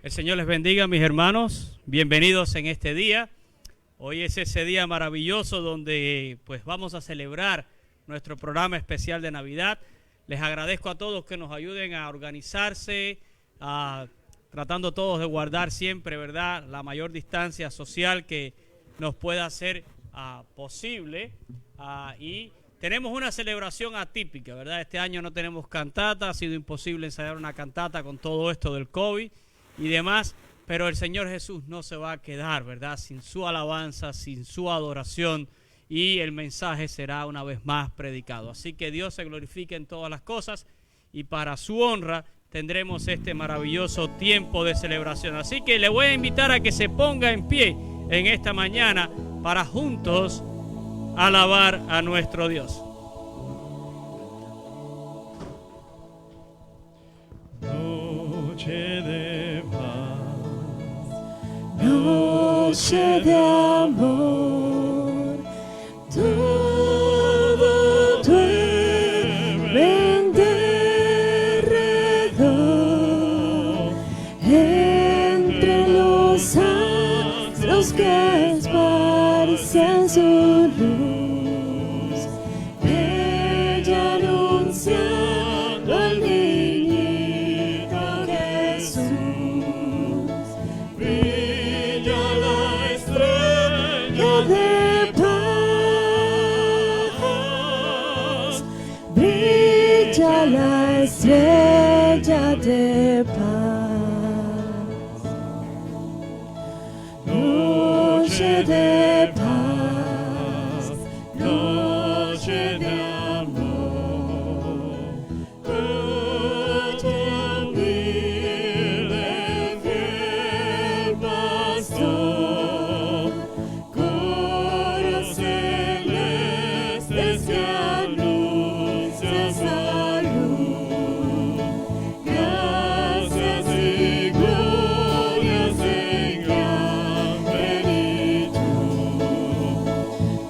El Señor les bendiga, mis hermanos. Bienvenidos en este día. Hoy es ese día maravilloso donde pues vamos a celebrar nuestro programa especial de Navidad. Les agradezco a todos que nos ayuden a organizarse, tratando todos de guardar siempre, ¿verdad?, la mayor distancia social que nos pueda ser posible. Y tenemos una celebración atípica, ¿verdad? Este año no tenemos cantata, ha sido imposible ensayar una cantata con todo esto del COVID y demás, pero el Señor Jesús no se va a quedar, ¿verdad?, sin su alabanza, sin su adoración, y el mensaje será una vez más predicado. Así que Dios se glorifique en todas las cosas y para su honra tendremos este maravilloso tiempo de celebración. Así que le voy a invitar a que se ponga en pie en esta mañana para juntos alabar a nuestro Dios. Noche de paz, noche de amor, todo duerme en derredor, entre los astros que esparcen su luz, ella anunciando al niñito Jesús, brilla la estrella de paz, brilla la estrella de paz. Noche de paz, noche de amor, oye humilde fiel pastor, coro celeste que anuncia salud, gracias y glorias en gran plenitud,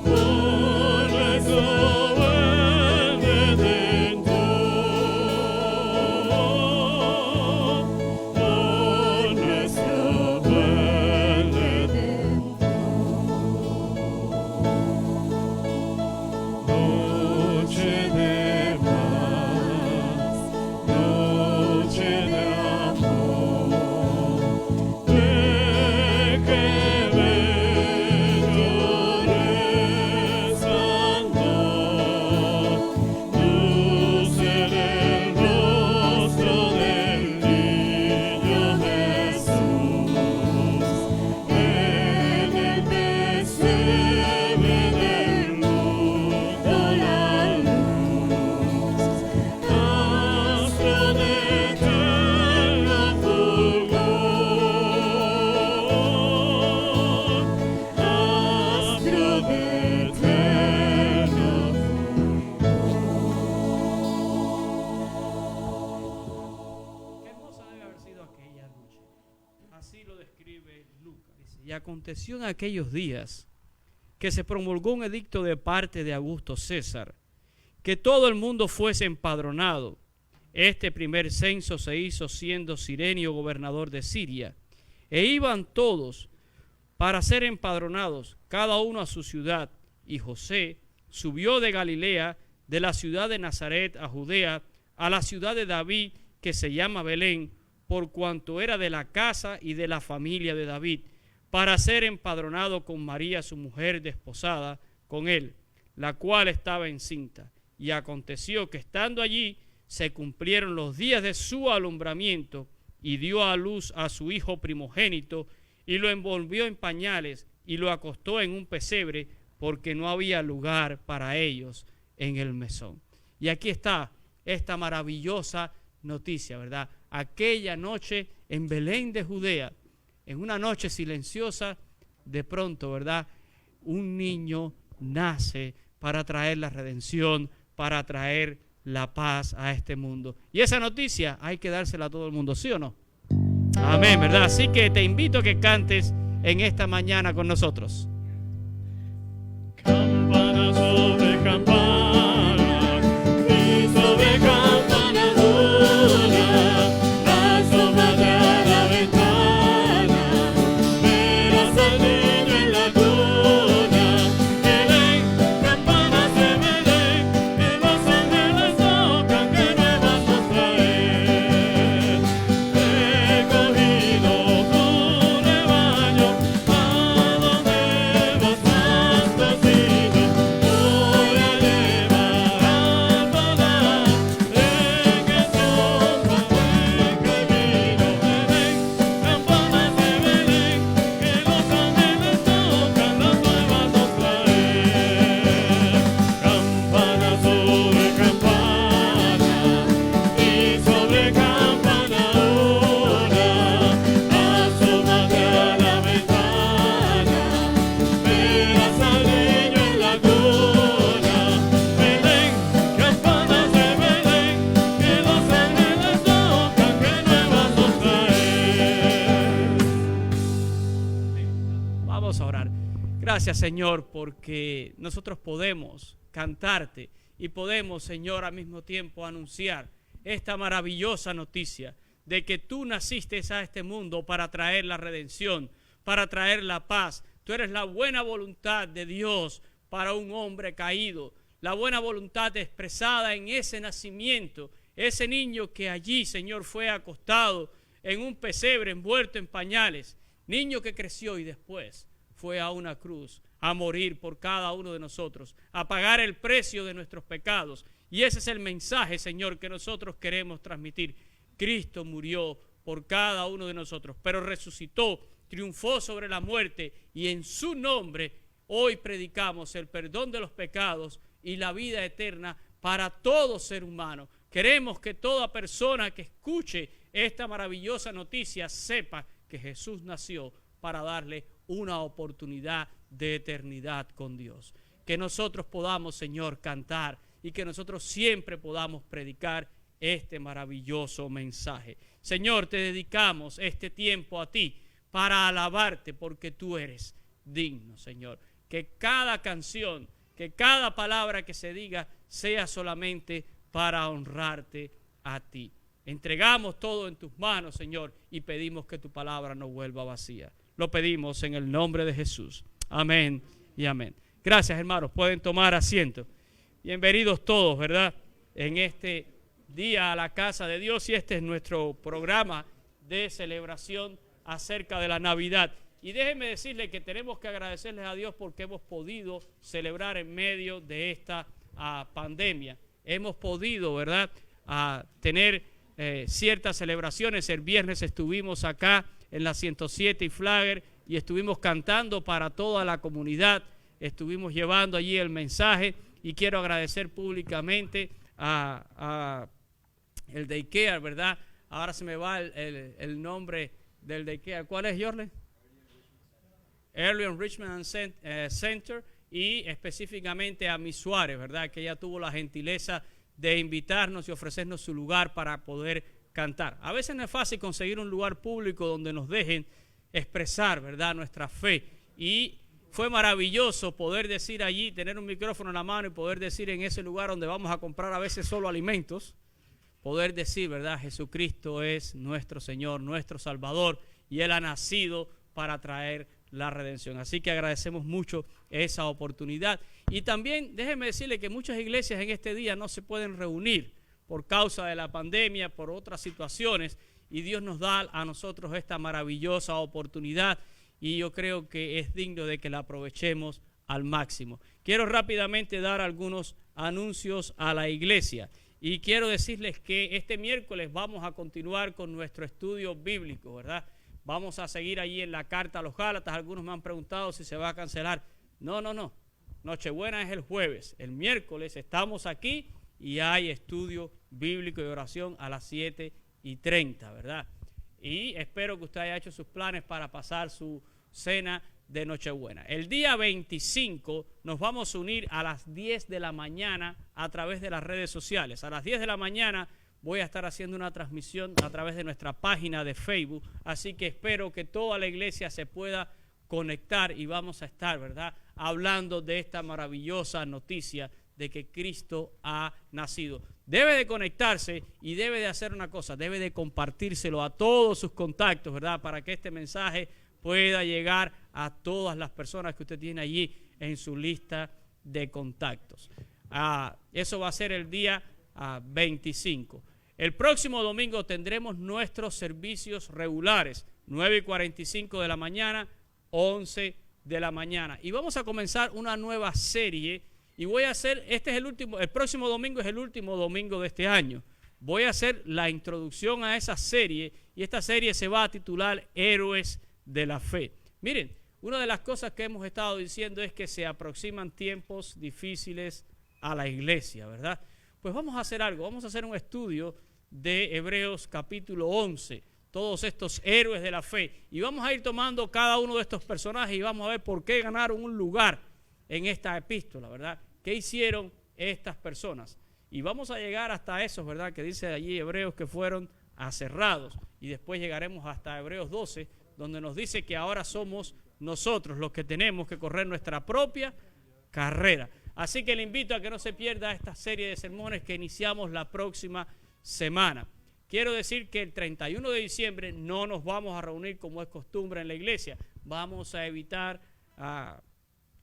por nuestro buen Redentor, por nuestro buen Redentor. Noche de paz, noche de amor, ve que bello resplandor, luz en el rostro del niño Jesús, en el pesebre del mundo la luz, astro de eterno fulgor, astro de eterno Qué hermosa debe haber sido aquella noche. Así lo describe Lucas. Dice, y aconteció en aquellos días que se promulgó un edicto de parte de Augusto César, que todo el mundo fuese empadronado. Este primer censo se hizo siendo Cirenio gobernador de Siria, e iban todos para ser empadronados, cada uno a su ciudad. Y José subió de Galilea, de la ciudad de Nazaret a Judea, a la ciudad de David, que se llama Belén, por cuanto era de la casa y de la familia de David, para ser empadronado con María, su mujer desposada con él, la cual estaba encinta. Y aconteció que estando allí se cumplieron los días de su alumbramiento, y dio a luz a su hijo primogénito, y lo envolvió en pañales, y lo acostó en un pesebre, porque no había lugar para ellos en el mesón. Y aquí está esta maravillosa noticia, ¿verdad? Aquella noche en Belén de Judea, en una noche silenciosa, de pronto, ¿verdad?, un niño nace para traer la redención, para traer la paz a este mundo. Y esa noticia hay que dársela a todo el mundo, ¿sí o no? Amén, ¿verdad? Así que te invito a que cantes en esta mañana con nosotros. Campana sobre campana, y sobre campana dura, la sombra de la ventana. gracias, Señor, porque nosotros podemos cantarte y podemos, Señor, al mismo tiempo anunciar esta maravillosa noticia de que tú naciste a este mundo para traer la redención, para traer la paz. Tú eres la buena voluntad de Dios para un hombre caído, la buena voluntad expresada en ese nacimiento, ese niño que allí, Señor, fue acostado en un pesebre envuelto en pañales, niño que creció y después fue a una cruz a morir por cada uno de nosotros, a pagar el precio de nuestros pecados. Y ese es el mensaje, Señor, que nosotros queremos transmitir. Cristo murió por cada uno de nosotros, pero resucitó, triunfó sobre la muerte, y en su nombre hoy predicamos el perdón de los pecados y la vida eterna para todo ser humano. Queremos que toda persona que escuche esta maravillosa noticia sepa que Jesús nació para darle una oportunidad de eternidad con Dios. Que nosotros podamos, Señor, cantar y que nosotros siempre podamos predicar este maravilloso mensaje. Señor, te dedicamos este tiempo a ti para alabarte porque tú eres digno, Señor. Que cada canción, que cada palabra que se diga sea solamente para honrarte a ti. Entregamos todo en tus manos, Señor, y pedimos que tu palabra no vuelva vacía. Lo pedimos en el nombre de Jesús. Amén y amén. Gracias, hermanos. Pueden tomar asiento. Bienvenidos todos, ¿verdad? En este día a la casa de Dios, y este es nuestro programa de celebración acerca de la Navidad. Y déjenme decirles que tenemos que agradecerles a Dios porque hemos podido celebrar en medio de esta pandemia. Hemos podido, ¿verdad?, tener ciertas celebraciones. El viernes estuvimos acá en la 107 y Flagler y estuvimos cantando para toda la comunidad. Estuvimos llevando allí el mensaje y quiero agradecer públicamente a el daycare, ¿verdad? Ahora se me va el nombre del daycare. ¿Cuál es, Jorle? Early Enrichment Center, y específicamente a Miss Suárez, ¿verdad? Que ella tuvo la gentileza de invitarnos y ofrecernos su lugar para poder cantar. A veces no es fácil conseguir un lugar público donde nos dejen expresar, ¿verdad?, nuestra fe. Y fue maravilloso poder decir allí, tener un micrófono en la mano y poder decir en ese lugar donde vamos a comprar a veces solo alimentos, poder decir, ¿verdad?, Jesucristo es nuestro Señor, nuestro Salvador, y Él ha nacido para traer la redención. Así que agradecemos mucho esa oportunidad. Y también déjenme decirle que muchas iglesias en este día no se pueden reunir por causa de la pandemia, por otras situaciones, y Dios nos da a nosotros esta maravillosa oportunidad, y yo creo que es digno de que la aprovechemos al máximo. Quiero rápidamente dar algunos anuncios a la iglesia, y quiero decirles que este miércoles vamos a continuar con nuestro estudio bíblico, ¿verdad? Vamos a seguir allí en la carta a los Gálatas. Algunos me han preguntado si se va a cancelar. No. Nochebuena es el jueves. El miércoles estamos aquí y hay estudio bíblico y oración a las 7:30, ¿verdad? Y espero que usted haya hecho sus planes para pasar su cena de Nochebuena. El día 25 nos vamos a unir a las 10 de la mañana a través de las redes sociales. A las 10 de la mañana voy a estar haciendo una transmisión a través de nuestra página de Facebook, así que espero que toda la iglesia se pueda conectar y vamos a estar, ¿verdad?, hablando de esta maravillosa noticia de que Cristo ha nacido. Debe de conectarse y debe de hacer una cosa, debe de compartírselo a todos sus contactos, ¿verdad?, para que este mensaje pueda llegar a todas las personas que usted tiene allí en su lista de contactos. Eso va a ser el día 25. El próximo domingo tendremos nuestros servicios regulares, 9:45 de la mañana, 11 de la mañana. Y vamos a comenzar una nueva serie y voy a hacer, el próximo domingo es el último domingo de este año. Voy a hacer la introducción a esa serie y esta serie se va a titular Héroes de la Fe. Miren, una de las cosas que hemos estado diciendo es que se aproximan tiempos difíciles a la iglesia, ¿verdad? Pues vamos a hacer algo, vamos a hacer un estudio de Hebreos capítulo 11, todos estos héroes de la fe, y vamos a ir tomando cada uno de estos personajes y vamos a ver por qué ganaron un lugar en esta epístola, ¿verdad? ¿Qué hicieron estas personas? Y vamos a llegar hasta esos, ¿verdad?, que dice allí Hebreos que fueron aserrados, y después llegaremos hasta Hebreos 12, donde nos dice que ahora somos nosotros los que tenemos que correr nuestra propia carrera. Así que le invito a que no se pierda esta serie de sermones que iniciamos la próxima semana. Quiero decir que el 31 de diciembre no nos vamos a reunir como es costumbre en la iglesia. Vamos a evitar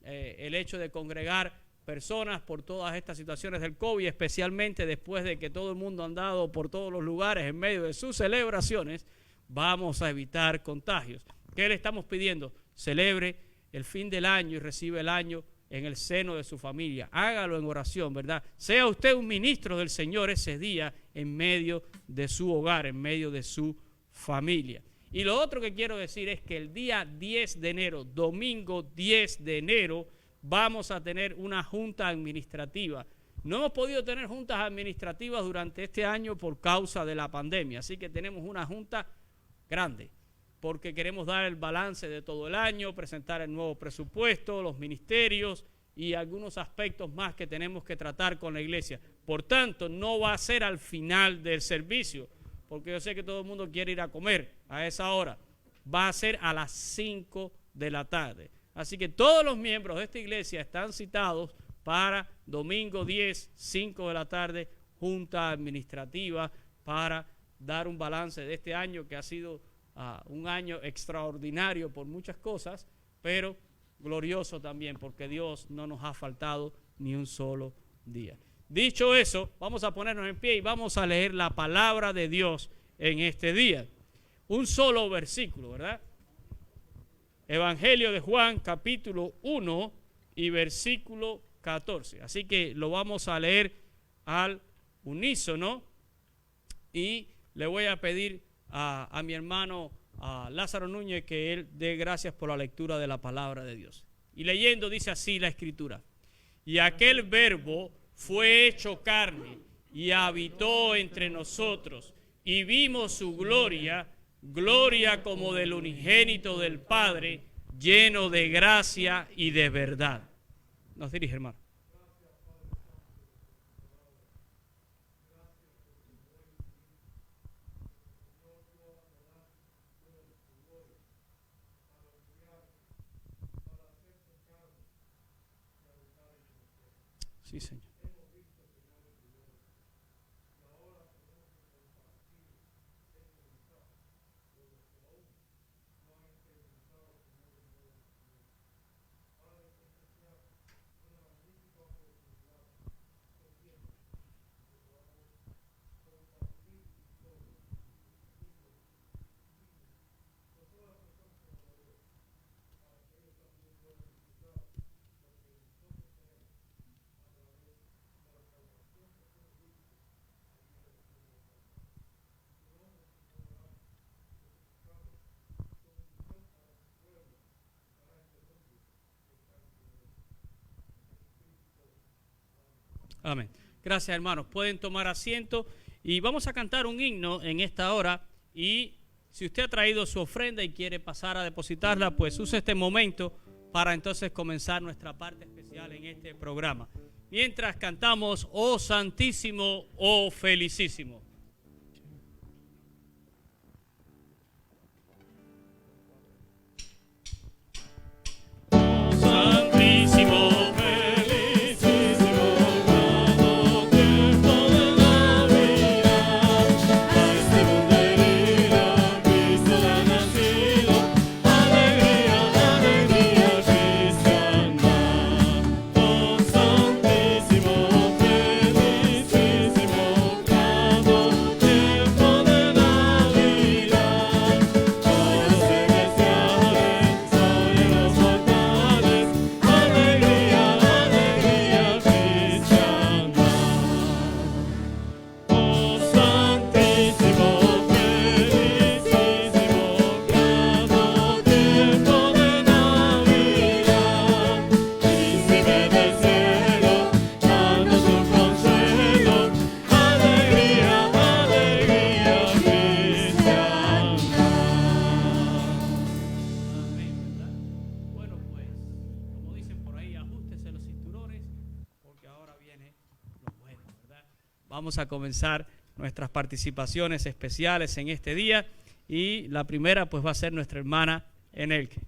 el hecho de congregar personas por todas estas situaciones del COVID, especialmente después de que todo el mundo ha andado por todos los lugares en medio de sus celebraciones. Vamos a evitar contagios. ¿Qué le estamos pidiendo? Celebre el fin del año y recibe el año en el seno de su familia. Hágalo en oración, ¿verdad? Sea usted un ministro del Señor ese día en medio de su hogar, en medio de su familia. Y lo otro que quiero decir es que el día 10 de enero, domingo 10 de enero, vamos a tener una junta administrativa. No hemos podido tener juntas administrativas durante este año por causa de la pandemia, así que tenemos una junta grande, porque queremos dar el balance de todo el año, presentar el nuevo presupuesto, los ministerios y algunos aspectos más que tenemos que tratar con la iglesia. Por tanto, no va a ser al final del servicio, porque yo sé que todo el mundo quiere ir a comer a esa hora. Va a ser a las 5 de la tarde. Así que todos los miembros de esta iglesia están citados para domingo 10, 5 de la tarde, junta administrativa, para dar un balance de este año que ha sido un año extraordinario por muchas cosas, pero glorioso también porque Dios no nos ha faltado ni un solo día. Dicho eso, vamos a ponernos en pie y vamos a leer la palabra de Dios en este día. Un solo versículo, ¿verdad? Evangelio de Juan, capítulo 1 y versículo 14. Así que lo vamos a leer al unísono y le voy a pedir a mi hermano Lázaro Núñez que él dé gracias por la lectura de la palabra de Dios. Y leyendo dice así la escritura: y aquel verbo fue hecho carne y habitó entre nosotros y vimos su gloria, gloria como del unigénito del Padre, lleno de gracia y de verdad. Nos dirige, hermano. Sí, Señor. Amén. Gracias, hermanos. Pueden tomar asiento y vamos a cantar un himno en esta hora. Y si usted ha traído su ofrenda y quiere pasar a depositarla, pues use este momento para entonces comenzar nuestra parte especial en este programa. Mientras cantamos, oh Santísimo, oh Felicísimo. Santísimo. Vamos a comenzar nuestras participaciones especiales en este día y la primera pues va a ser nuestra hermana Enelke.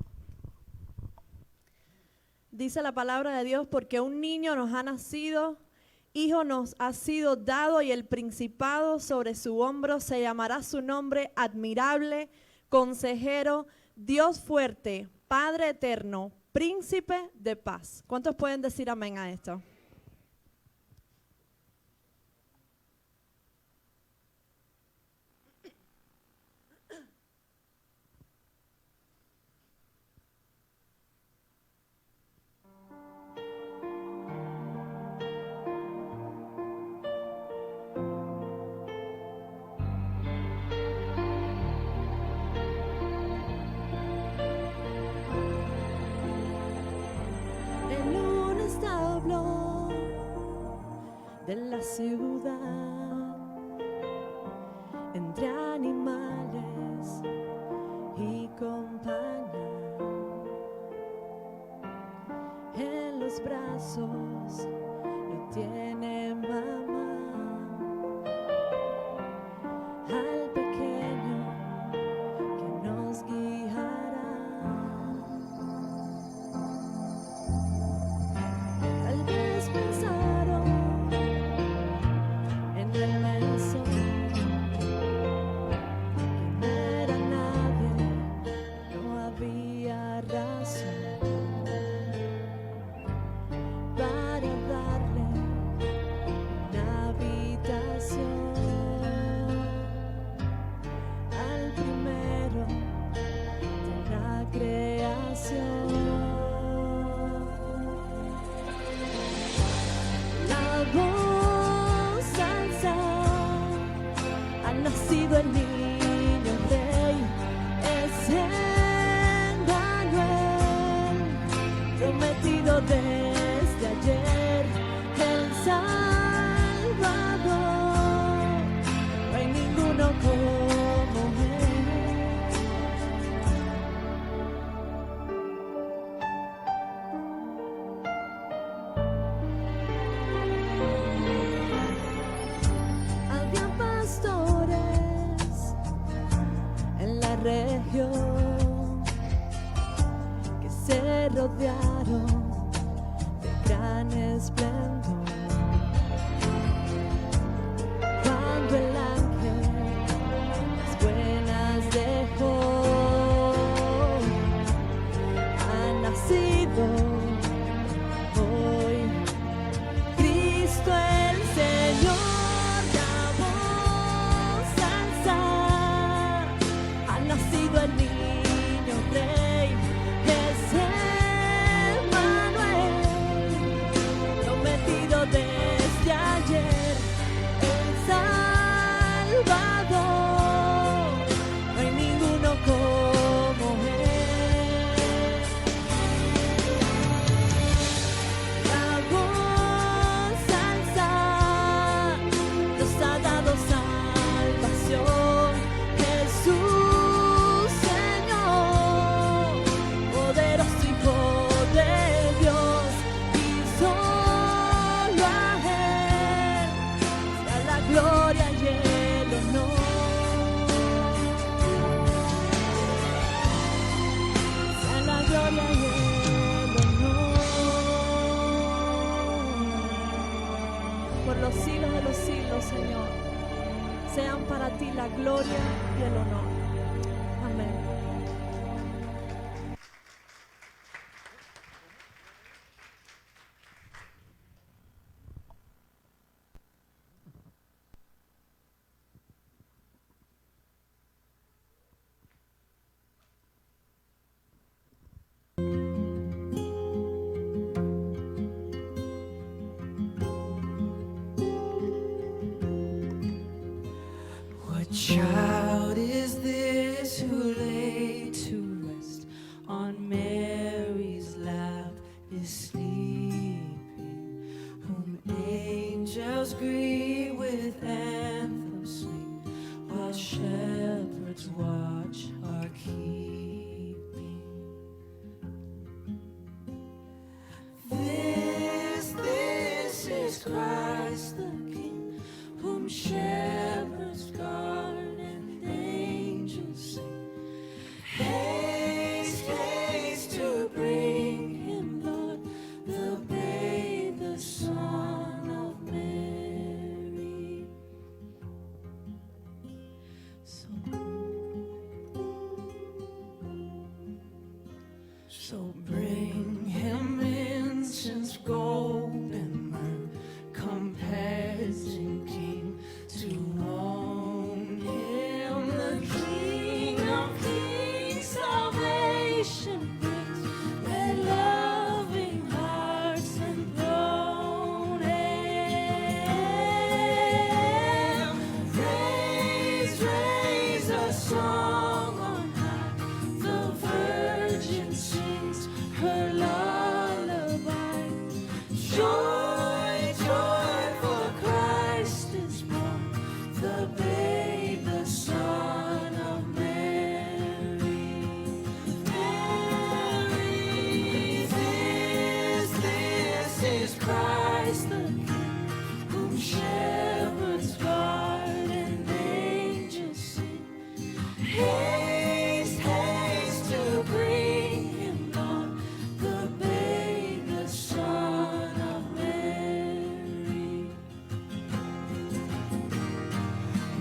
Dice la palabra de Dios, porque un niño nos ha nacido, hijo nos ha sido dado, y el principado sobre su hombro, se llamará su nombre admirable, consejero, Dios fuerte, Padre eterno, príncipe de paz. ¿Cuántos pueden decir amén a esto? En un establo de la ciudad, entre animales y compañía, en los brazos lo tiene mamá, al pequeño que nos guiará. Tal vez pensaron en el menso que no era nadie, no había razón para darle una habitación al primero de la creación. La voz alza, ha nacido el niño rey, es Emmanuel, prometido desde ayer, el Salvador, no hay ninguno como él. Había pastores en la región que se rodearon de gran esplendor. Cuando el ángel las buenas dejó, ha nacido hoy Cristo el Señor. La voz alza, ha nacido el niño rey, es Emmanuel, prometido desde ayer, el Salvador, no hay ninguno como él. La voz alza, nos ha dado salvación, Jesús Señor, poderoso Hijo de Dios, y solo a Él sea la gloria y el honor, sea la gloria y el honor, por los siglos de los siglos, Señor, sean para ti la gloria y el honor. Amén. What child is this who lay to rest on Mary's lap is sleeping, whom angels greet with anthems sing, while shepherds watch are keeping? This is Christ the King, whom shepherds guard and angels sing. Haste, haste to bring him, Lord, So bring him incense, gold, and myrrh, come peasant king, to own him, the King of kings, salvation brings. Let loving hearts enthrone him. Raise, raise a song on high, the Virgin sings her lullaby. Joy, joy, for Christ is born, the babe, the Son of Mary. Mary, this is Christ the King, whom shepherds guard and angels sing. Haste, haste to bring him on, the babe, the Son of Mary.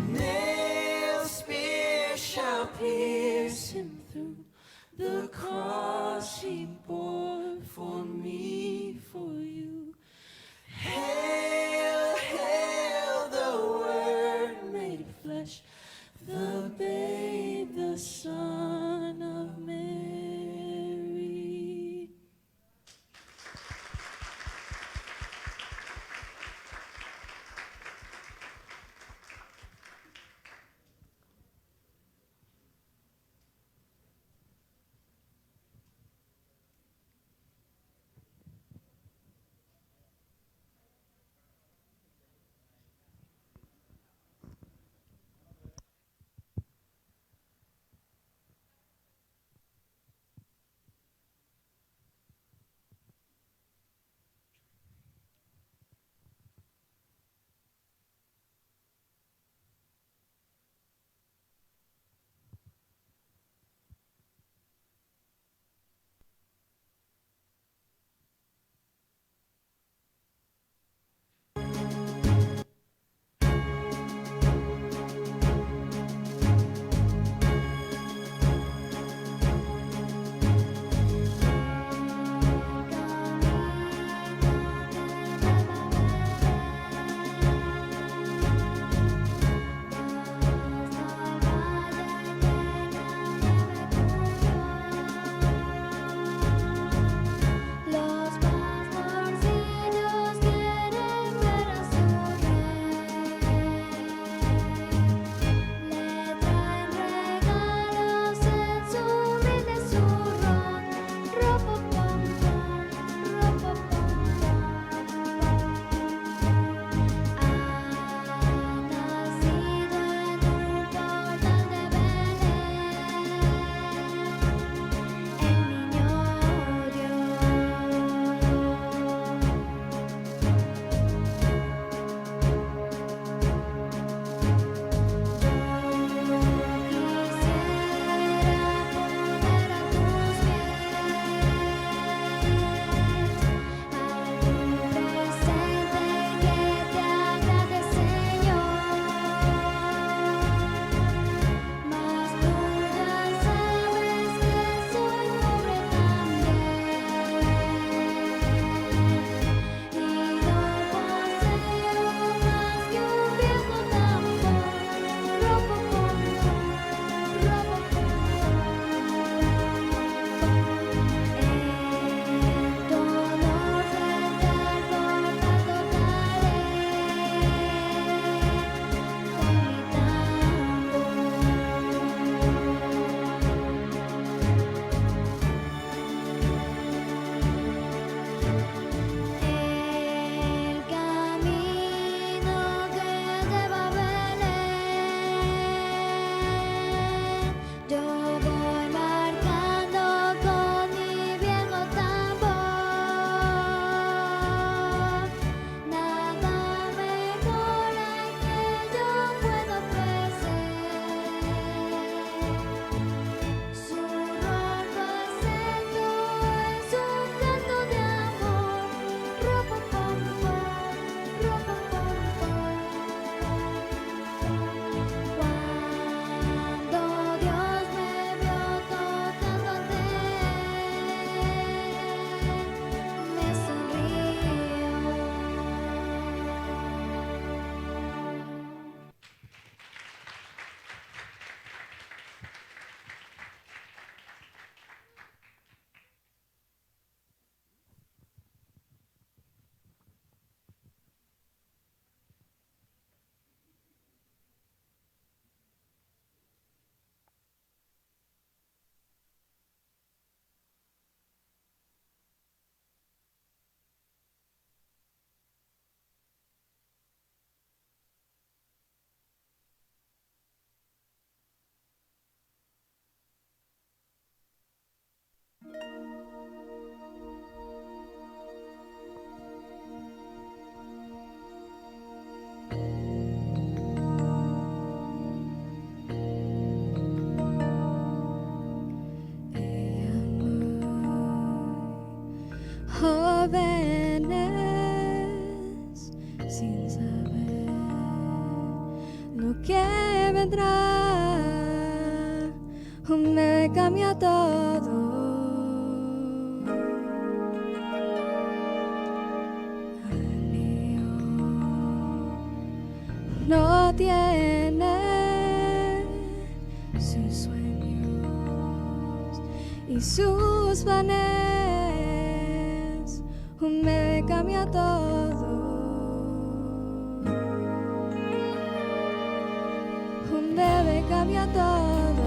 Nail, spear shall pierce him through, the cross he bore for me, for you. Hail, hail, the Word made flesh, the babe, the Son of Mary. saber lo que vendrá. Un bebé cambia todo. Al niño no tiene sus sueños y sus planes. Un bebé cambia todo. Un bebé cambia todo.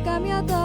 Cambia todo.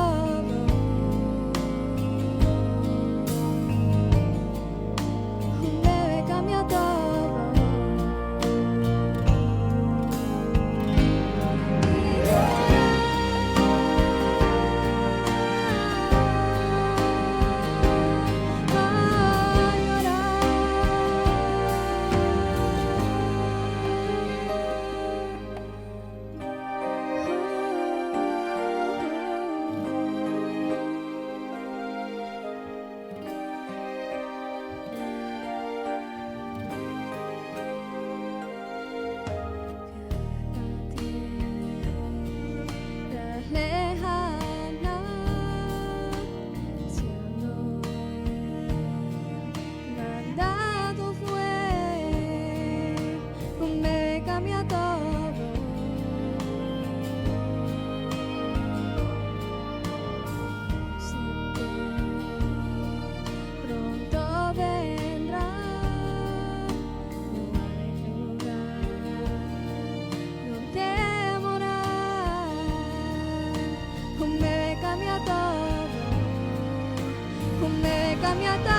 Un bebé cambia todo. Cambia todo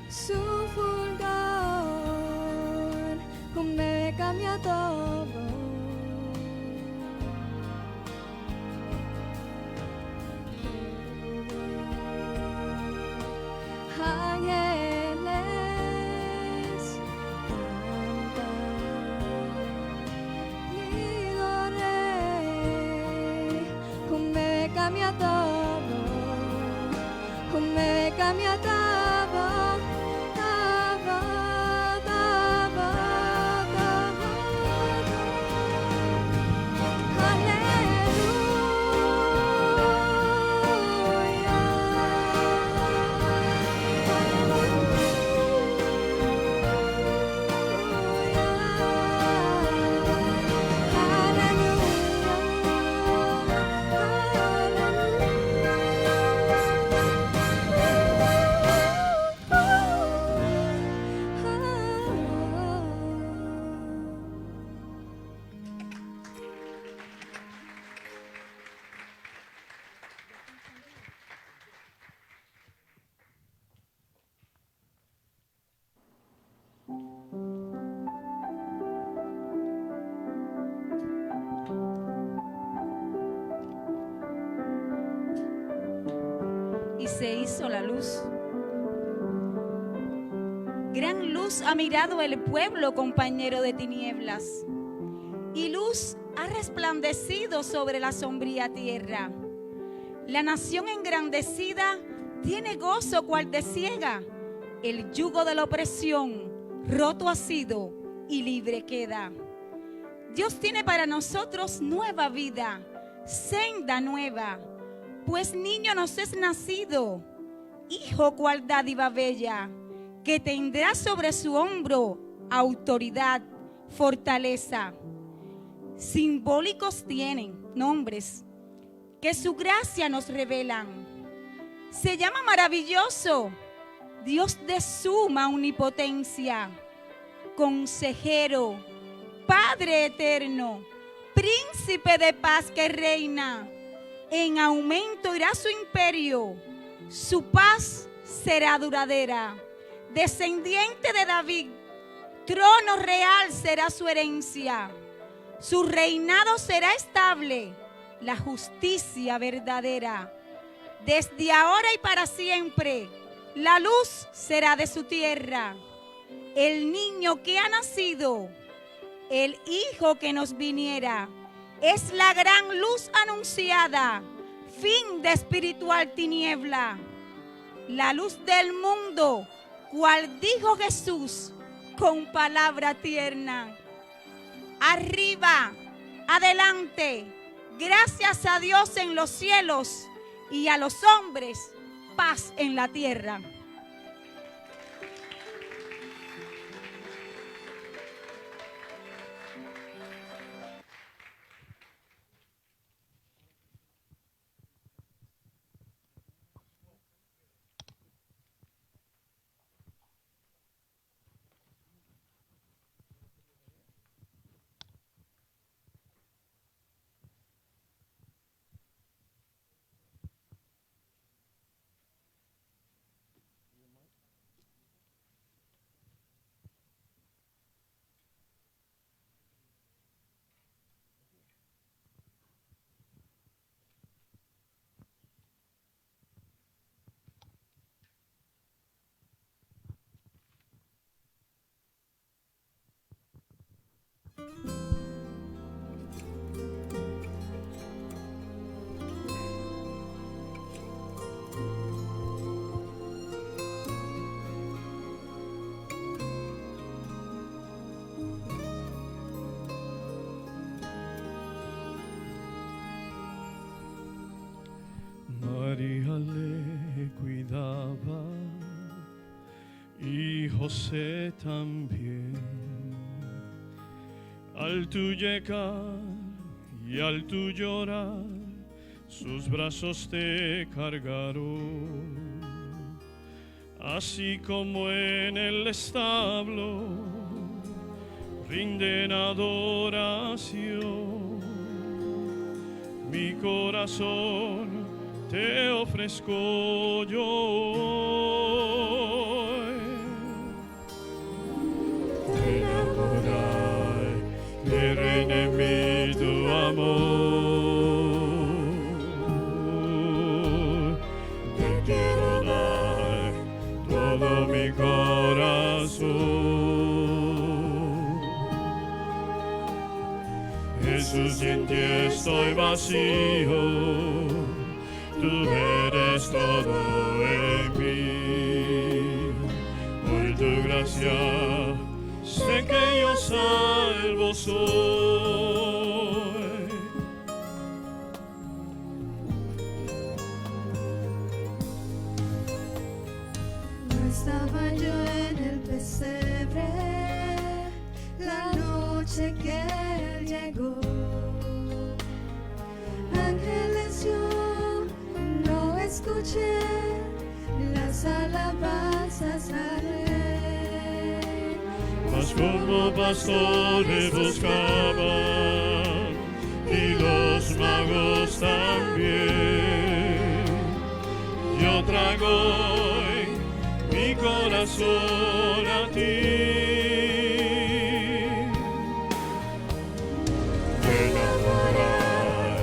y su fulgor, un bebé cambia todo. Ángeles cantan, lindo rey, un bebé cambia todo, un bebé cambia todo. Se hizo la luz. Gran luz ha mirado el pueblo, compañero de tinieblas, y luz ha resplandecido sobre la sombría tierra. La nación engrandecida tiene gozo cual de ciega. El yugo de la opresión roto ha sido y libre queda. Dios tiene para nosotros nueva vida, senda nueva. Pues niño nos es nacido, hijo cual dádiva bella, que tendrá sobre su hombro autoridad, fortaleza. Simbólicos tienen nombres que su gracia nos revelan. Se llama maravilloso, Dios de suma omnipotencia, consejero, Padre eterno, príncipe de paz que reina. En aumento irá su imperio, su paz será duradera. Descendiente de David, trono real será su herencia. Su reinado será estable, la justicia verdadera. Desde ahora y para siempre, la luz será de su tierra. El niño que ha nacido, el hijo que nos viniera, es la gran luz anunciada, fin de espiritual tiniebla. La luz del mundo, cual dijo Jesús con palabra tierna. Arriba, adelante, gracias a Dios en los cielos y a los hombres, paz en la tierra. María le cuidaba y José también. Al tu llegar y al tu llorar, sus brazos te cargaron. Así como en el establo rinden adoración, mi corazón te ofrezco yo. Ven a adorar, que reine en mí tu amor. Te quiero dar todo mi corazón. Jesús, en ti estoy vacío. Tú eres todo en mí. Por tu gracia sé que yo salvo soy. No estaba yo en el pesebre la noche que él llegó. Ángeles yo escuché, las alabanzas haré. Mas como pastores buscaban y los magos también, yo traigo hoy mi corazón a ti. Ven a adorar,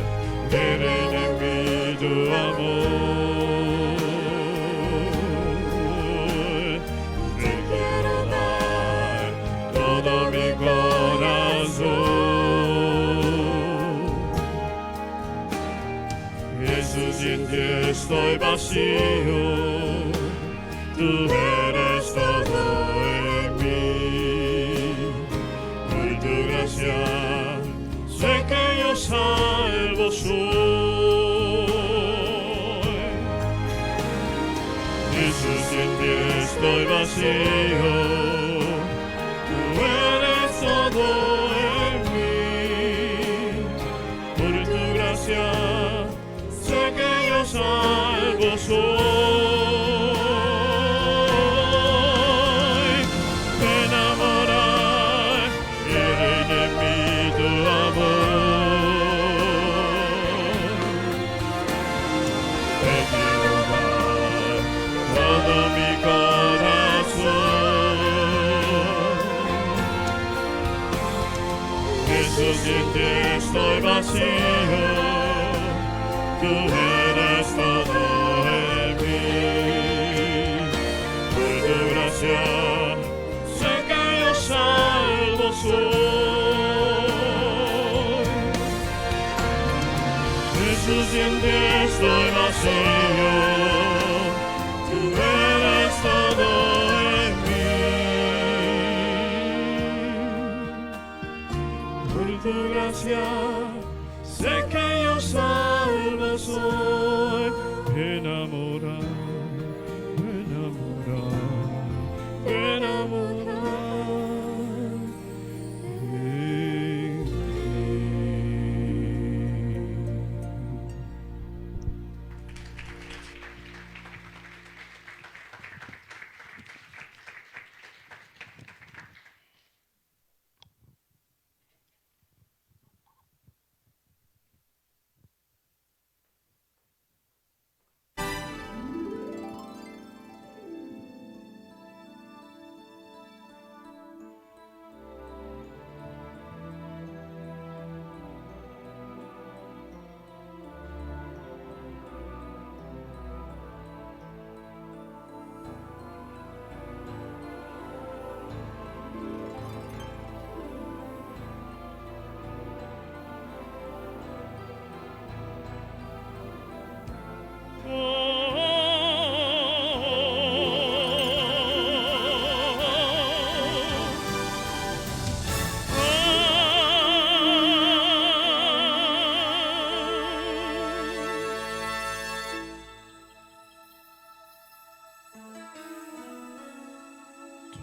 ven en mí tu amor. Jesús, en ti estoy vacío, tú eres todo en mí. Por tu gracia sé que yo salvo soy. Jesús, en ti estoy vacío, tú eres todo en mí. Por tu gracia sé que yo salvo soy. Jesús, sin ti estoy vacío, tú eres todo en mí. Por tu gracia sé que yo salvo soy. Jesús, sin ti estoy vacío, tú eres todo en mí. Por tu gracia sé que yo salvo soy. Enamorado, enamorado, enamorado en ti.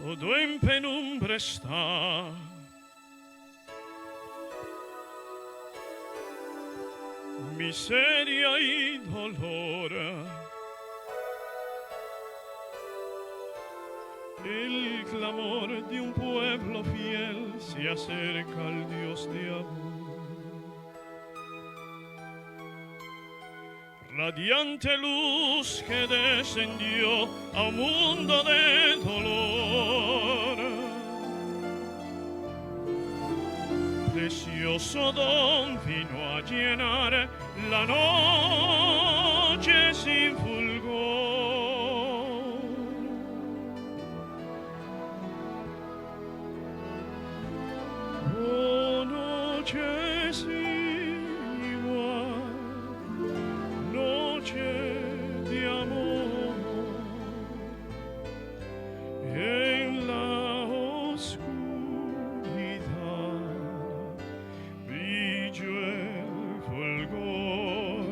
Todo en penumbra está, miseria y dolor. El clamor de un pueblo fiel se acerca al Dios de amor. Radiante luz que descendió a un mundo de dolor. Precioso don vino a llenar la noche sin fulgor. Oh, noche sin igual, noche de amor, en la oscuridad brilló el fulgor.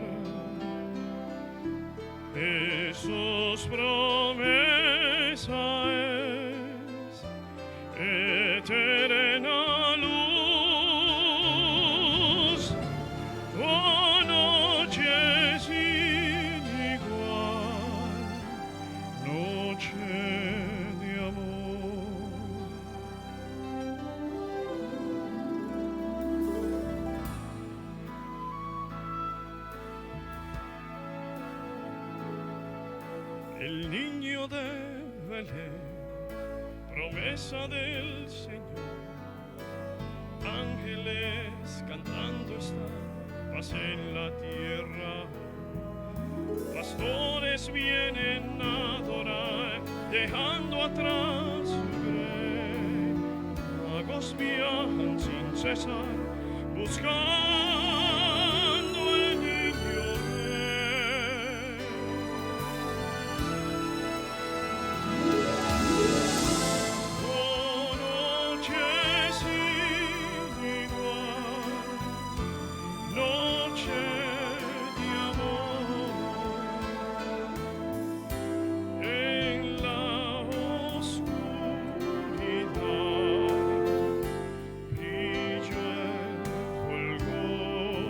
Jesús promesa es eterna luz. Oh, noche sin igual, noche de amor. El niño de Belén, promesa del Señor, ángeles cantando están, paz en la tierra. Pastores vienen a adorar, dejando atrás su grey. Magos viajan sin cesar, buscando el niño rey. Oh, noche sin igual, noche de amor, en la oscuridad brilló el fulgor.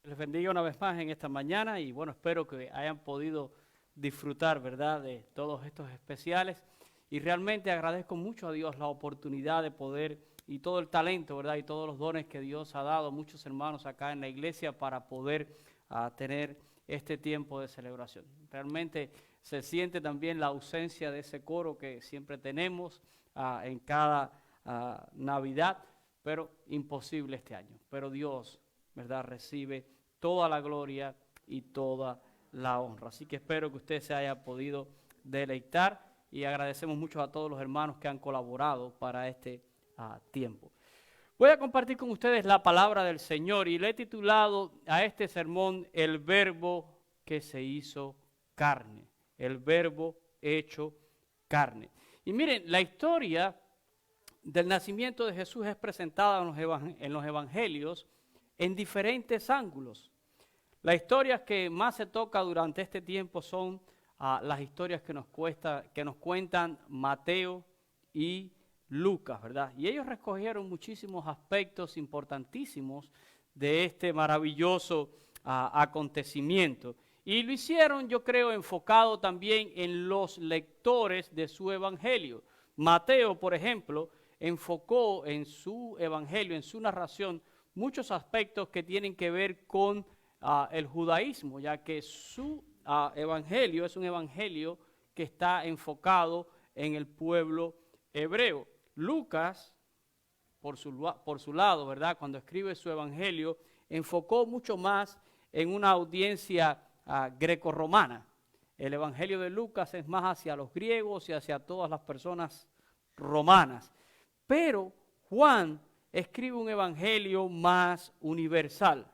Les bendiga una vez más en esta mañana y bueno, espero que hayan podido disfrutar, ¿verdad?, de todos estos especiales. Y realmente agradezco mucho a Dios la oportunidad de poder y todo el talento, ¿verdad?, y todos los dones que Dios ha dado a muchos hermanos acá en la iglesia para poder tener este tiempo de celebración. Realmente se siente también la ausencia de ese coro que siempre tenemos en cada Navidad, pero imposible este año. Pero Dios, ¿verdad?, recibe toda la gloria y toda la honra. Así que espero que usted se haya podido deleitar y agradecemos mucho a todos los hermanos que han colaborado para este tiempo. Voy a compartir con ustedes la palabra del Señor y le he titulado a este sermón El Verbo que se hizo carne. El Verbo hecho carne. Y miren, la historia del nacimiento de Jesús es presentada en los evangelios en diferentes ángulos. Las historias que más se toca durante este tiempo son las historias que nos cuentan Mateo y Lucas, ¿verdad? Y ellos recogieron muchísimos aspectos importantísimos de este maravilloso acontecimiento. Y lo hicieron, yo creo, enfocado también en los lectores de su evangelio. Mateo, por ejemplo, enfocó en su evangelio, en su narración, muchos aspectos que tienen que ver con el judaísmo, ya que su evangelio es un evangelio que está enfocado en el pueblo hebreo. Lucas, por su lado, ¿verdad?, cuando escribe su evangelio, enfocó mucho más en una audiencia grecorromana. El evangelio de Lucas es más hacia los griegos y hacia todas las personas romanas. Pero Juan escribe un evangelio más universal.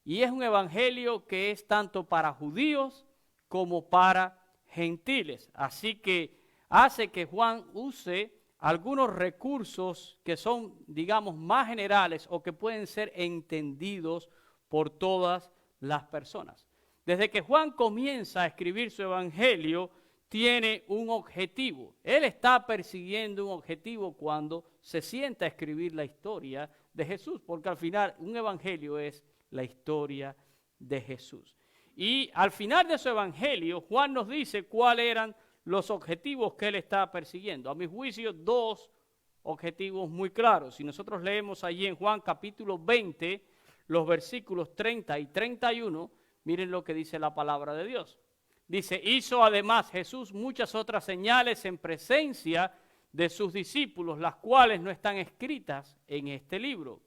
Y es un evangelio que es tanto para judíos como para gentiles. Así que hace que Juan use algunos recursos que son, digamos, más generales o que pueden ser entendidos por todas las personas. Desde que Juan comienza a escribir su evangelio, tiene un objetivo. Él está persiguiendo un objetivo cuando se sienta a escribir la historia de Jesús, porque al final un evangelio es la historia de Jesús. Y al final de su evangelio, Juan nos dice cuáles eran los objetivos que él está persiguiendo. A mi juicio, dos objetivos muy claros. Si nosotros leemos allí en Juan capítulo 20, los versículos 30 y 31, miren lo que dice la palabra de Dios. Dice, hizo además Jesús muchas otras señales en presencia de sus discípulos, las cuales no están escritas en este libro.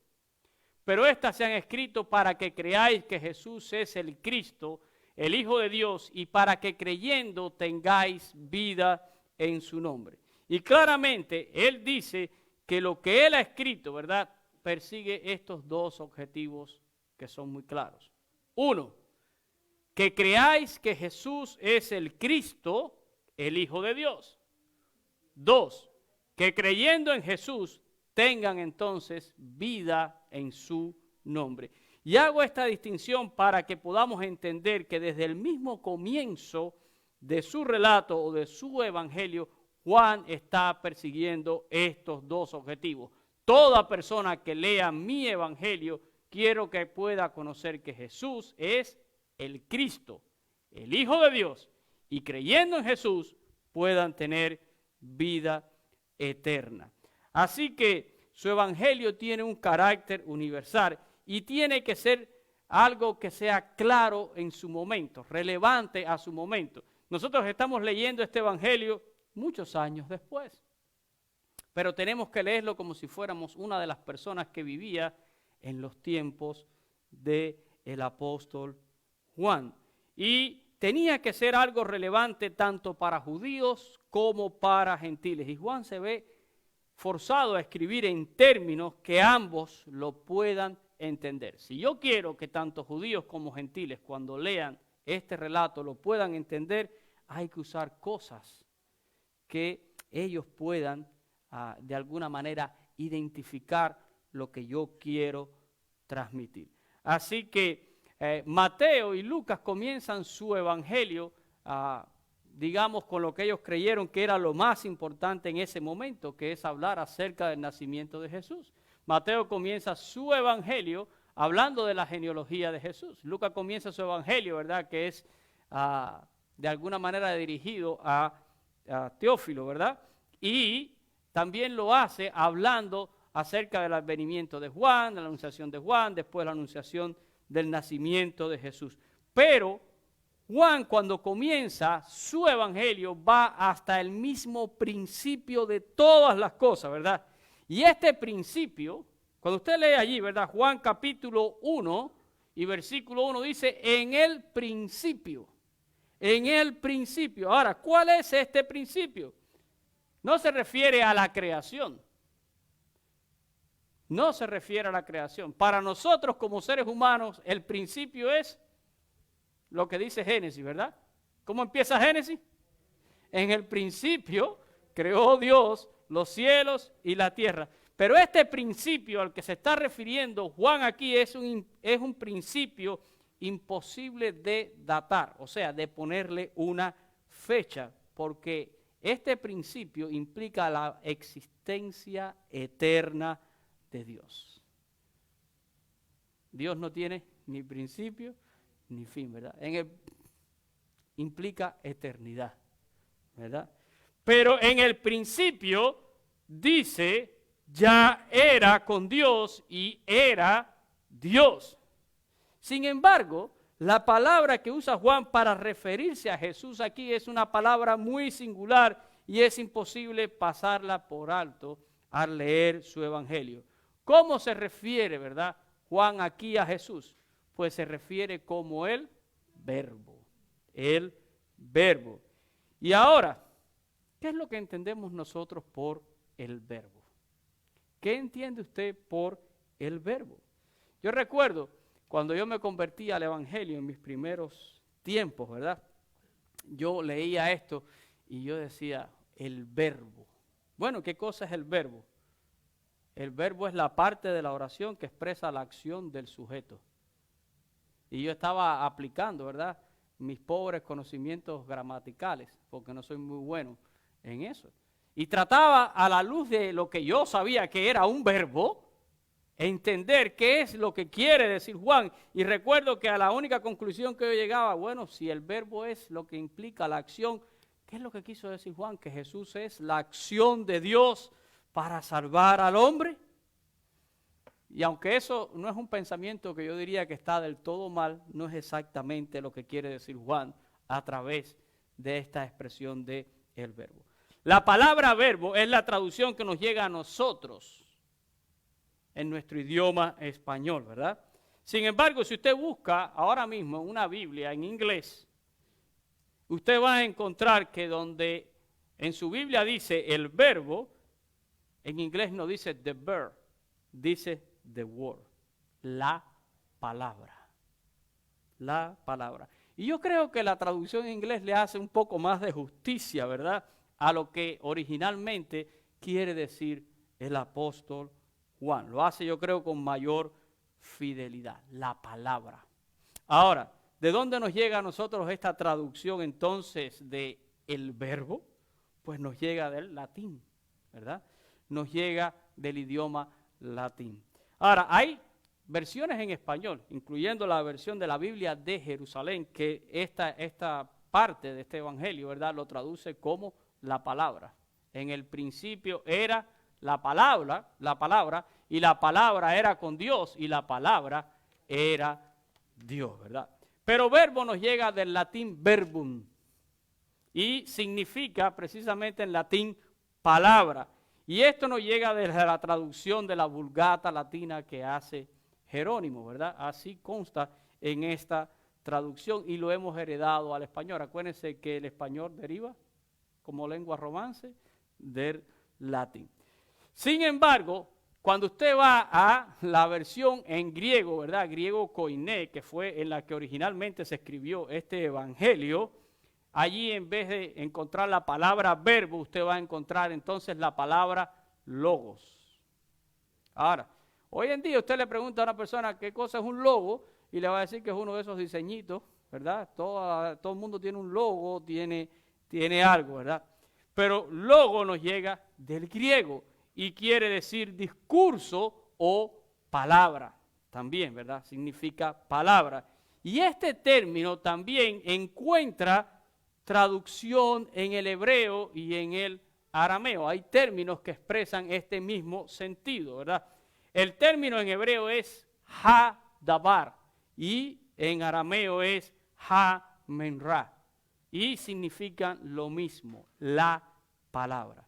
Pero estas se han escrito para que creáis que Jesús es el Cristo, el Hijo de Dios, y para que creyendo tengáis vida en su nombre. Y claramente Él dice que lo que Él ha escrito, ¿verdad?, persigue estos dos objetivos que son muy claros. Uno, que creáis que Jesús es el Cristo, el Hijo de Dios. Dos, que creyendo en Jesús tengan entonces vida en su nombre. Y hago esta distinción para que podamos entender que desde el mismo comienzo de su relato o de su evangelio, Juan está persiguiendo estos dos objetivos. Toda persona que lea mi evangelio, quiero que pueda conocer que Jesús es el Cristo, el Hijo de Dios, y creyendo en Jesús puedan tener vida eterna. Así que su evangelio tiene un carácter universal y tiene que ser algo que sea claro en su momento, relevante a su momento. Nosotros estamos leyendo este evangelio muchos años después, pero tenemos que leerlo como si fuéramos una de las personas que vivía en los tiempos del apóstol Juan. Y tenía que ser algo relevante tanto para judíos como para gentiles. Y Juan se ve forzado a escribir en términos que ambos lo puedan entender. Si yo quiero que tanto judíos como gentiles cuando lean este relato lo puedan entender, hay que usar cosas que ellos puedan de alguna manera identificar lo que yo quiero transmitir. Así que Mateo y Lucas comienzan su evangelio, digamos, con lo que ellos creyeron que era lo más importante en ese momento, que es hablar acerca del nacimiento de Jesús. Mateo comienza su evangelio hablando de la genealogía de Jesús. Lucas comienza su evangelio, ¿verdad? Que es de alguna manera dirigido a Teófilo, ¿verdad? Y también lo hace hablando acerca del advenimiento de Juan, de la anunciación de Juan, después la anunciación del nacimiento de Jesús. Pero Juan, cuando comienza su evangelio, va hasta el mismo principio de todas las cosas, ¿verdad? Y este principio, cuando usted lee allí, ¿verdad? Juan capítulo 1 y versículo 1 dice, en el principio. En el principio. Ahora, ¿cuál es este principio? No se refiere a la creación. No se refiere a la creación. Para nosotros como seres humanos, el principio es lo que dice Génesis, ¿verdad? ¿Cómo empieza Génesis? En el principio creó Dios los cielos y la tierra. Pero este principio al que se está refiriendo Juan aquí es un principio imposible de datar, o sea, de ponerle una fecha, porque este principio implica la existencia eterna de Dios. Dios no tiene ni principio ni fin, ¿verdad? Implica eternidad, ¿verdad? Pero en el principio dice, ya era con Dios y era Dios. Sin embargo, la palabra que usa Juan para referirse a Jesús aquí es una palabra muy singular y es imposible pasarla por alto al leer su evangelio. ¿Cómo se refiere, verdad, Juan aquí a Jesús? Pues se refiere como el verbo. El verbo. Y ahora, ¿qué es lo que entendemos nosotros por el verbo? ¿Qué entiende usted por el verbo? Yo recuerdo cuando yo me convertí al evangelio en mis primeros tiempos, ¿verdad? Yo leía esto y yo decía, el verbo. Bueno, ¿qué cosa es el verbo? El verbo es la parte de la oración que expresa la acción del sujeto. Y yo estaba aplicando, ¿verdad?, mis pobres conocimientos gramaticales, porque no soy muy bueno en eso. Y trataba a la luz de lo que yo sabía que era un verbo, entender qué es lo que quiere decir Juan. Y recuerdo que a la única conclusión que yo llegaba, bueno, si el verbo es lo que implica la acción, ¿qué es lo que quiso decir Juan? Que Jesús es la acción de Dios para salvar al hombre. Y aunque eso no es un pensamiento que yo diría que está del todo mal, no es exactamente lo que quiere decir Juan a través de esta expresión de el verbo. La palabra verbo es la traducción que nos llega a nosotros en nuestro idioma español, ¿verdad? Sin embargo, si usted busca ahora mismo una Biblia en inglés, usted va a encontrar que donde en su Biblia dice el verbo, en inglés no dice the verb, dice the word, la palabra. La palabra. Y yo creo que la traducción en inglés le hace un poco más de justicia, ¿verdad?, a lo que originalmente quiere decir el apóstol Juan. Lo hace, yo creo, con mayor fidelidad, la palabra. Ahora, ¿de dónde nos llega a nosotros esta traducción entonces de el verbo? Pues nos llega del latín, ¿verdad? Nos llega del idioma latín. Ahora, hay versiones en español, incluyendo la versión de la Biblia de Jerusalén, que esta parte de este evangelio, ¿verdad?, lo traduce como la palabra. En el principio era la palabra, y la palabra era con Dios, y la palabra era Dios, ¿verdad? Pero verbo nos llega del latín verbum, y significa precisamente en latín palabra. Y esto nos llega desde la traducción de la Vulgata latina que hace Jerónimo, ¿verdad? Así consta en esta traducción y lo hemos heredado al español. Acuérdense que el español deriva como lengua romance del latín. Sin embargo, cuando usted va a la versión en griego, ¿verdad?, griego koiné, que fue en la que originalmente se escribió este evangelio, allí en vez de encontrar la palabra verbo, usted va a encontrar entonces la palabra logos. Ahora, hoy en día usted le pregunta a una persona qué cosa es un logo y le va a decir que es uno de esos diseñitos, ¿verdad? Todo el mundo tiene un logo, tiene algo, ¿verdad? Pero logo nos llega del griego y quiere decir discurso o palabra. también, ¿verdad? Significa palabra. Y este término también encuentra traducción en el hebreo y en el arameo. Hay términos que expresan este mismo sentido, ¿verdad? El término en hebreo es ha-dabar y en arameo es ha-menra y significan lo mismo, la palabra.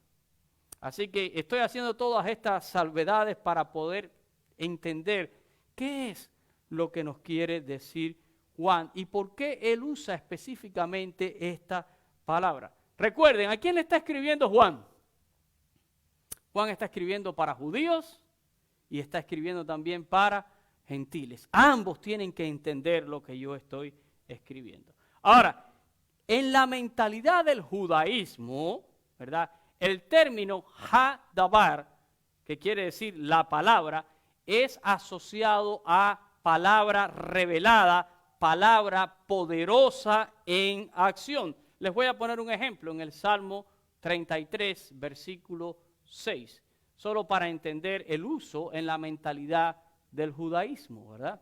Así que estoy haciendo todas estas salvedades para poder entender qué es lo que nos quiere decir Juan y por qué él usa específicamente esta palabra. Recuerden, ¿a quién le está escribiendo Juan? Juan está escribiendo para judíos y está escribiendo también para gentiles. Ambos tienen que entender lo que yo estoy escribiendo. Ahora, en la mentalidad del judaísmo, ¿verdad? El término ha-dabar, que quiere decir la palabra, es asociado a palabra revelada, palabra poderosa en acción. Les voy a poner un ejemplo en el Salmo 33, versículo 6, solo para entender el uso en la mentalidad del judaísmo, ¿verdad?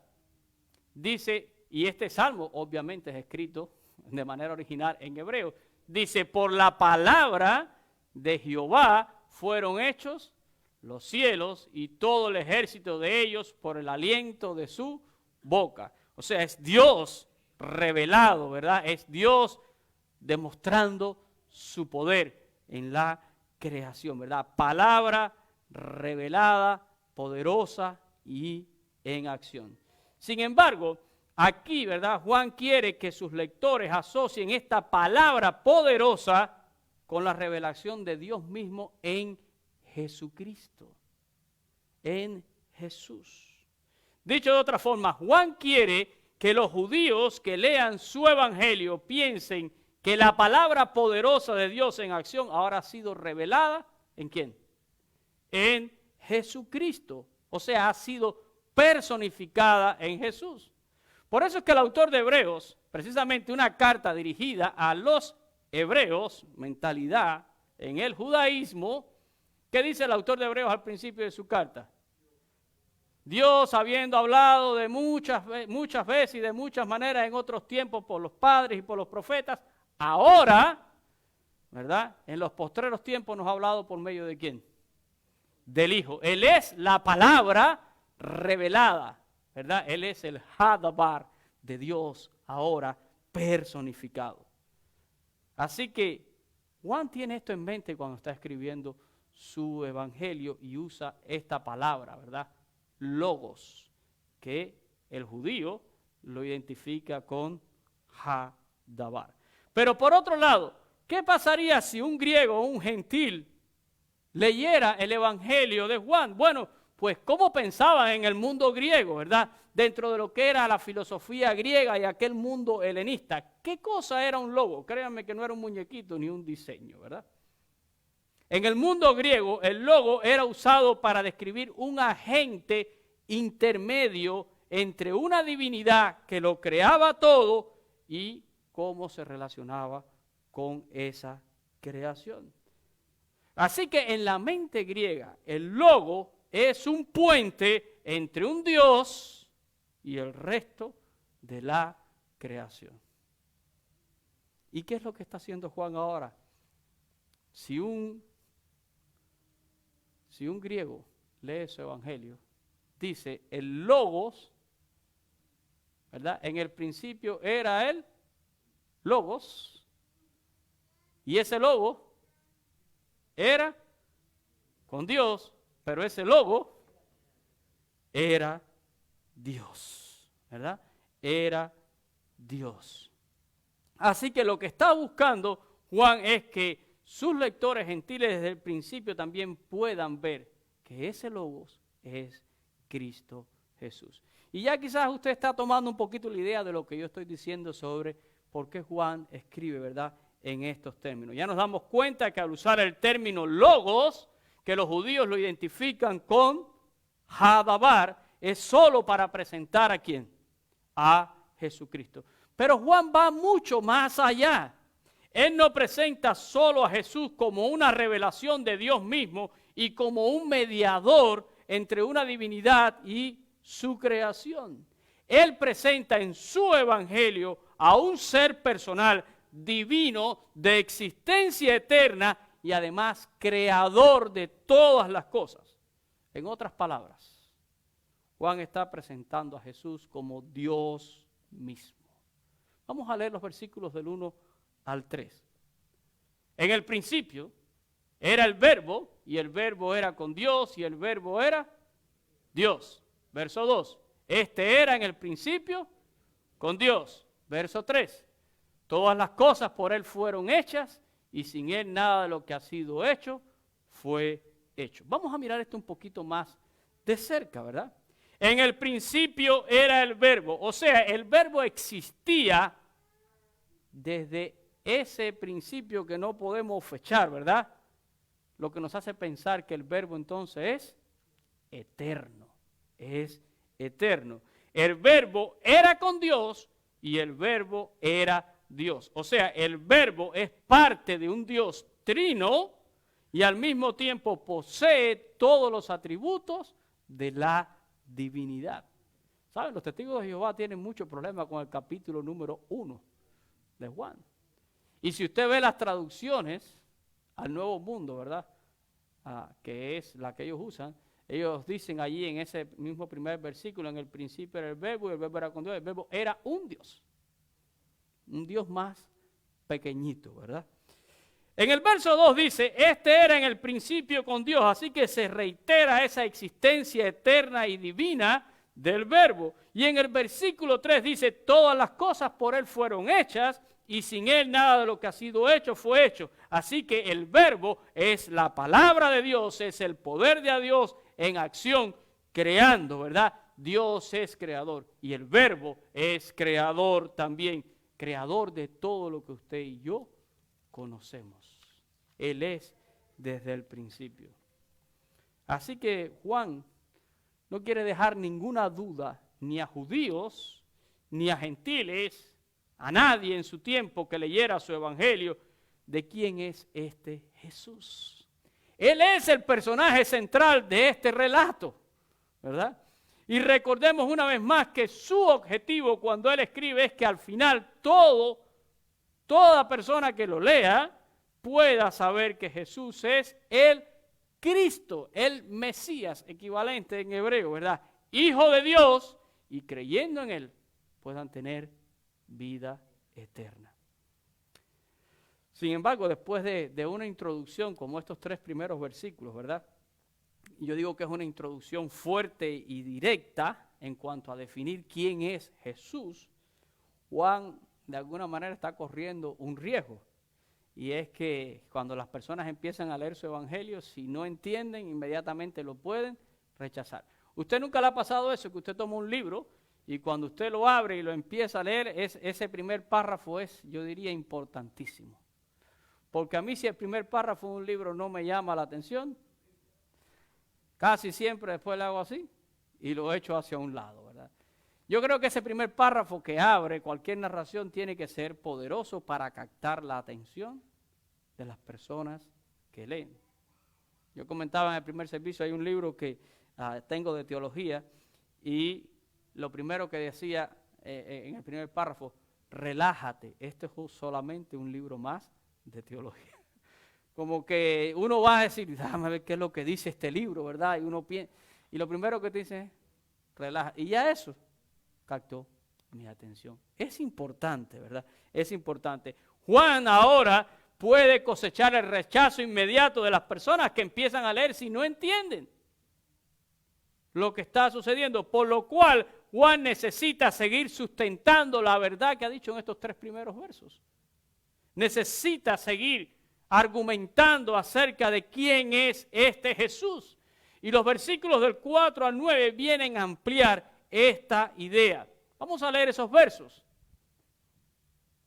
Dice, y este salmo obviamente es escrito de manera original en hebreo, dice, por la palabra de Jehová fueron hechos los cielos y todo el ejército de ellos por el aliento de su boca. O sea, es Dios revelado, ¿verdad? Es Dios demostrando su poder en la creación, ¿verdad? Palabra revelada, poderosa y en acción. Sin embargo, aquí, ¿verdad? Juan quiere que sus lectores asocien esta palabra poderosa con la revelación de Dios mismo en Jesucristo, en Jesús. Dicho de otra forma, Juan quiere que los judíos que lean su evangelio piensen que la palabra poderosa de Dios en acción ahora ha sido revelada, ¿en quién? En Jesucristo. O sea, ha sido personificada en Jesús. Por eso es que el autor de Hebreos, precisamente una carta dirigida a los hebreos, mentalidad en el judaísmo, ¿qué dice el autor de Hebreos al principio de su carta? Dios, habiendo hablado de muchas veces y de muchas maneras en otros tiempos por los padres y por los profetas, ahora, ¿verdad? En los postreros tiempos nos ha hablado por medio de ¿quién? Del Hijo. Él es la palabra revelada, ¿verdad? Él es el ha-dabar de Dios ahora personificado. Así que Juan tiene esto en mente cuando está escribiendo su evangelio y usa esta palabra, ¿verdad? Logos, que el judío lo identifica con ha-dabar. Pero por otro lado, ¿qué pasaría si un griego o un gentil leyera el evangelio de Juan? Bueno, pues cómo pensaban en el mundo griego, ¿verdad? Dentro de lo que era la filosofía griega y aquel mundo helenista. ¿Qué cosa era un logo? Créanme que no era un muñequito ni un diseño, ¿verdad? En el mundo griego, el logo era usado para describir un agente intermedio entre una divinidad que lo creaba todo y cómo se relacionaba con esa creación. Así que en la mente griega, el logo es un puente entre un Dios y el resto de la creación. ¿Y qué es lo que está haciendo Juan ahora? Si un griego lee su evangelio, dice, el logos, ¿verdad? En el principio era el logos, y ese logo era con Dios, pero ese logo era Dios, ¿verdad? Era Dios. Así que lo que está buscando Juan es que sus lectores gentiles desde el principio también puedan ver que ese logos es Cristo Jesús. Y ya quizás usted está tomando un poquito la idea de lo que yo estoy diciendo sobre por qué Juan escribe, ¿verdad?, en estos términos. Ya nos damos cuenta que al usar el término logos, que los judíos lo identifican con ha-dabar, es solo para presentar ¿a quién? A Jesucristo. Pero Juan va mucho más allá. Él no presenta solo a Jesús como una revelación de Dios mismo y como un mediador entre una divinidad y su creación. Él presenta en su evangelio a un ser personal, divino, de existencia eterna y además creador de todas las cosas. En otras palabras, Juan está presentando a Jesús como Dios mismo. Vamos a leer los versículos del 1 al 3. En el principio era el verbo, y el verbo era con Dios, y el verbo era Dios. Verso 2. Este era en el principio con Dios. Verso 3. Todas las cosas por Él fueron hechas, y sin Él nada de lo que ha sido hecho fue hecho. Vamos a mirar esto un poquito más de cerca, ¿verdad? En el principio era el verbo, o sea, el verbo existía desde ese principio que no podemos fechar, ¿verdad? Lo que nos hace pensar que el verbo entonces es eterno, es eterno. El verbo era con Dios y el verbo era Dios. O sea, el verbo es parte de un Dios trino y al mismo tiempo posee todos los atributos de la divinidad. ¿Saben? Los testigos de Jehová tienen mucho problema con el capítulo número 1 de Juan. Y si usted ve las traducciones al Nuevo Mundo, ¿verdad? Que es la que ellos usan, ellos dicen allí en ese mismo primer versículo, en el principio era el verbo y el verbo era con Dios, el verbo era un Dios más pequeñito, ¿verdad? En el verso 2 dice, este era en el principio con Dios, así que se reitera esa existencia eterna y divina del verbo. Y en el versículo 3 dice, todas las cosas por Él fueron hechas y sin Él nada de lo que ha sido hecho fue hecho. Así que el verbo es la palabra de Dios, es el poder de Dios en acción, creando, ¿verdad? Dios es creador y el verbo es creador también, creador de todo lo que usted y yo conocemos. Él es desde el principio. Así que Juan no quiere dejar ninguna duda ni a judíos, ni a gentiles, a nadie en su tiempo que leyera su evangelio, de quién es este Jesús. Él es el personaje central de este relato, ¿verdad? Y recordemos una vez más que su objetivo cuando él escribe es que al final toda persona que lo lea pueda saber que Jesús es el Cristo, el Mesías, equivalente en hebreo, ¿verdad? Hijo de Dios, y creyendo en Él puedan tener vida eterna. Sin embargo, después de una introducción como estos 3 primeros versículos, ¿verdad? Yo digo que es una introducción fuerte y directa en cuanto a definir quién es Jesús. Juan, de alguna manera, está corriendo un riesgo. Y es que cuando las personas empiezan a leer su evangelio, si no entienden, inmediatamente lo pueden rechazar. ¿Usted nunca le ha pasado eso? Que usted toma un libro y cuando usted lo abre y lo empieza a leer, ese primer párrafo es, yo diría, importantísimo. Porque a mí si el primer párrafo de un libro no me llama la atención, casi siempre después le hago así y lo echo hacia un lado, ¿verdad? Yo creo que ese primer párrafo que abre cualquier narración tiene que ser poderoso para captar la atención de las personas que leen. Yo comentaba en el primer servicio, hay un libro que tengo de teología y lo primero que decía en el primer párrafo, relájate, este es solamente un libro más de teología. Como que uno va a decir, déjame ver qué es lo que dice este libro, ¿verdad? Y uno piensa, y lo primero que te dice es, relájate. Y ya eso captó mi atención. Es importante, ¿verdad? Es importante. Juan ahora puede cosechar el rechazo inmediato de las personas que empiezan a leer si no entienden lo que está sucediendo, por lo cual Juan necesita seguir sustentando la verdad que ha dicho en estos 3 primeros versos. Necesita seguir argumentando acerca de quién es este Jesús. Y los versículos del 4 al 9 vienen a ampliar esta idea. Vamos a leer esos versos.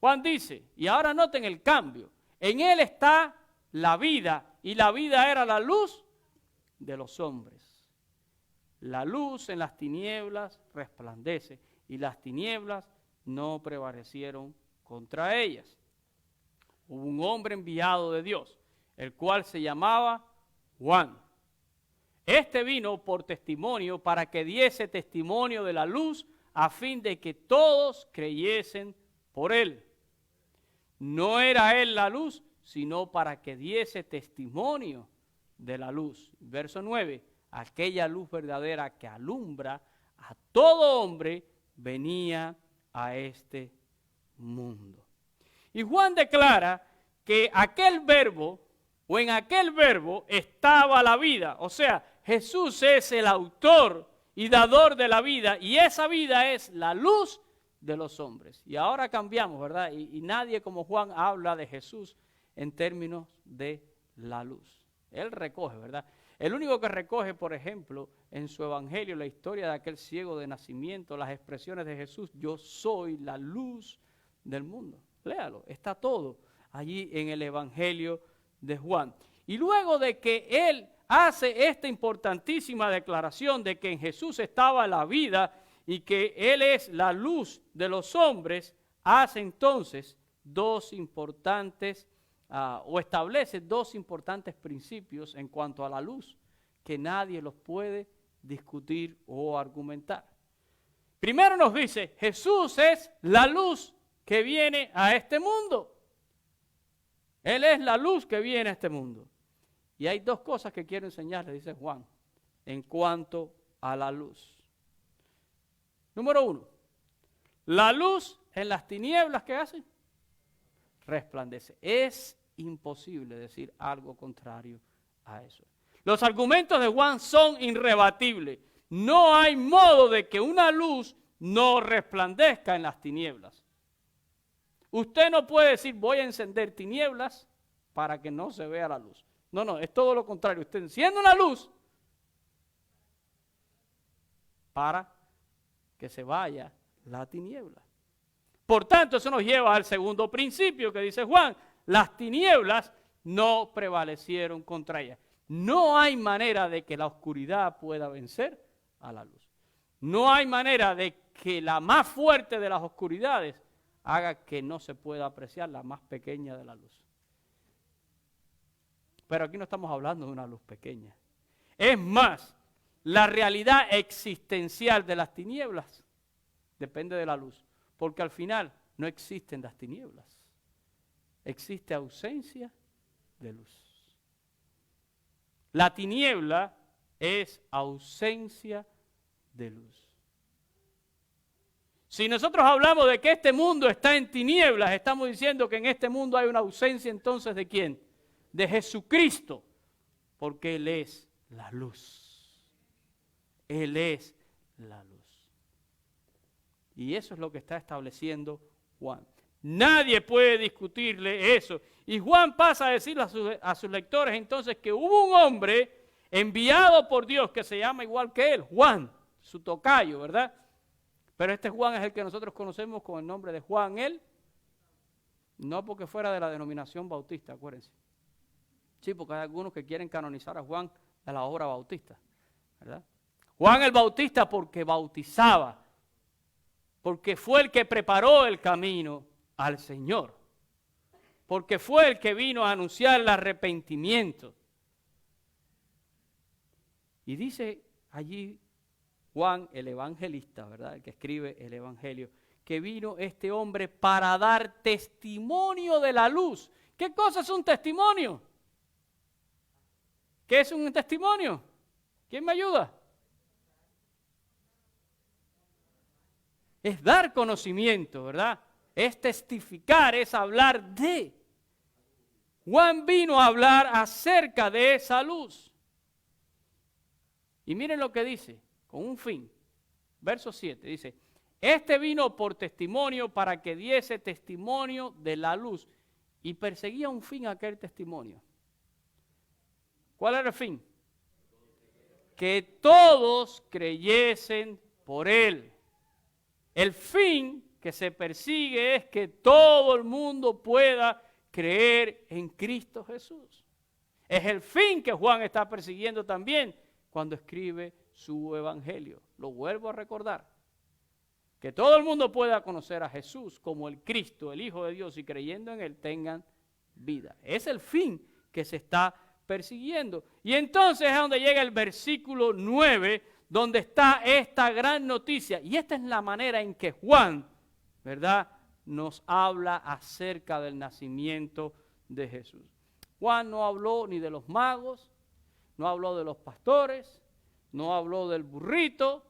Juan dice, y ahora noten el cambio, en Él está la vida, y la vida era la luz de los hombres. La luz en las tinieblas resplandece, y las tinieblas no prevalecieron contra ellas. Hubo un hombre enviado de Dios, el cual se llamaba Juan. Este vino por testimonio para que diese testimonio de la luz a fin de que todos creyesen por él. No era él la luz, sino para que diese testimonio de la luz. Verso 9, aquella luz verdadera que alumbra a todo hombre venía a este mundo. Y Juan declara que aquel verbo, o en aquel verbo estaba la vida. O sea, Jesús es el autor y dador de la vida, y esa vida es la luz de los hombres. Y ahora cambiamos, ¿verdad? Y nadie como Juan habla de Jesús en términos de la luz. Él recoge, ¿verdad? El único que recoge, por ejemplo, en su evangelio, la historia de aquel ciego de nacimiento, las expresiones de Jesús, yo soy la luz del mundo. Léalo, está todo allí en el evangelio de Juan. Y luego de que él hace esta importantísima declaración de que en Jesús estaba la vida y que él es la luz de los hombres, hace entonces establece dos importantes principios en cuanto a la luz, que nadie los puede discutir o argumentar. Primero nos dice, Jesús es la luz que viene a este mundo. Él es la luz que viene a este mundo. Y hay dos cosas que quiero enseñarle, dice Juan, en cuanto a la luz. Número 1, la luz en las tinieblas, ¿qué hace? Resplandece. Es imposible decir algo contrario a eso. Los argumentos de Juan son irrebatibles. No hay modo de que una luz no resplandezca en las tinieblas. Usted no puede decir, voy a encender tinieblas para que no se vea la luz. No, no, es todo lo contrario. Usted enciende una luz para que se vaya la tiniebla. Por tanto, eso nos lleva al segundo principio que dice Juan. Las tinieblas no prevalecieron contra ellas. No hay manera de que la oscuridad pueda vencer a la luz. No hay manera de que la más fuerte de las oscuridades haga que no se pueda apreciar la más pequeña de la luz. Pero aquí no estamos hablando de una luz pequeña. Es más, la realidad existencial de las tinieblas depende de la luz. Porque al final no existen las tinieblas. Existe ausencia de luz. La tiniebla es ausencia de luz. Si nosotros hablamos de que este mundo está en tinieblas, estamos diciendo que en este mundo hay una ausencia entonces ¿de quién? De Jesucristo, porque Él es la luz. Él es la luz. Y eso es lo que está estableciendo Juan. Nadie puede discutirle eso. Y Juan pasa a decirle a sus lectores entonces que hubo un hombre enviado por Dios que se llama igual que él, Juan, su tocayo, ¿verdad? Pero este Juan es el que nosotros conocemos con el nombre de Juan él, no porque fuera de la denominación bautista, acuérdense. Sí, porque hay algunos que quieren canonizar a Juan de la obra bautista, ¿verdad? Juan el Bautista porque bautizaba, porque fue el que preparó el camino al Señor, porque fue el que vino a anunciar el arrepentimiento. Y dice allí Juan, el evangelista, ¿verdad? El que escribe el evangelio, que vino este hombre para dar testimonio de la luz. ¿Qué cosa es un testimonio? ¿Qué es un testimonio? ¿Quién me ayuda? Es dar conocimiento, ¿verdad? Es testificar, es hablar de. Juan vino a hablar acerca de esa luz. Y miren lo que dice, con un fin. Verso 7 dice, este vino por testimonio para que diese testimonio de la luz. Y perseguía un fin aquel testimonio. ¿Cuál era el fin? Que todos creyesen por él. El fin que se persigue es que todo el mundo pueda creer en Cristo Jesús. Es el fin que Juan está persiguiendo también cuando escribe su evangelio. Lo vuelvo a recordar. Que todo el mundo pueda conocer a Jesús como el Cristo, el Hijo de Dios, y creyendo en Él tengan vida. Es el fin que se está persiguiendo. Y entonces es donde llega el versículo 9, donde está esta gran noticia. Y esta es la manera en que Juan, ¿verdad?, nos habla acerca del nacimiento de Jesús. Juan no habló ni de los magos, no habló de los pastores, no habló del burrito,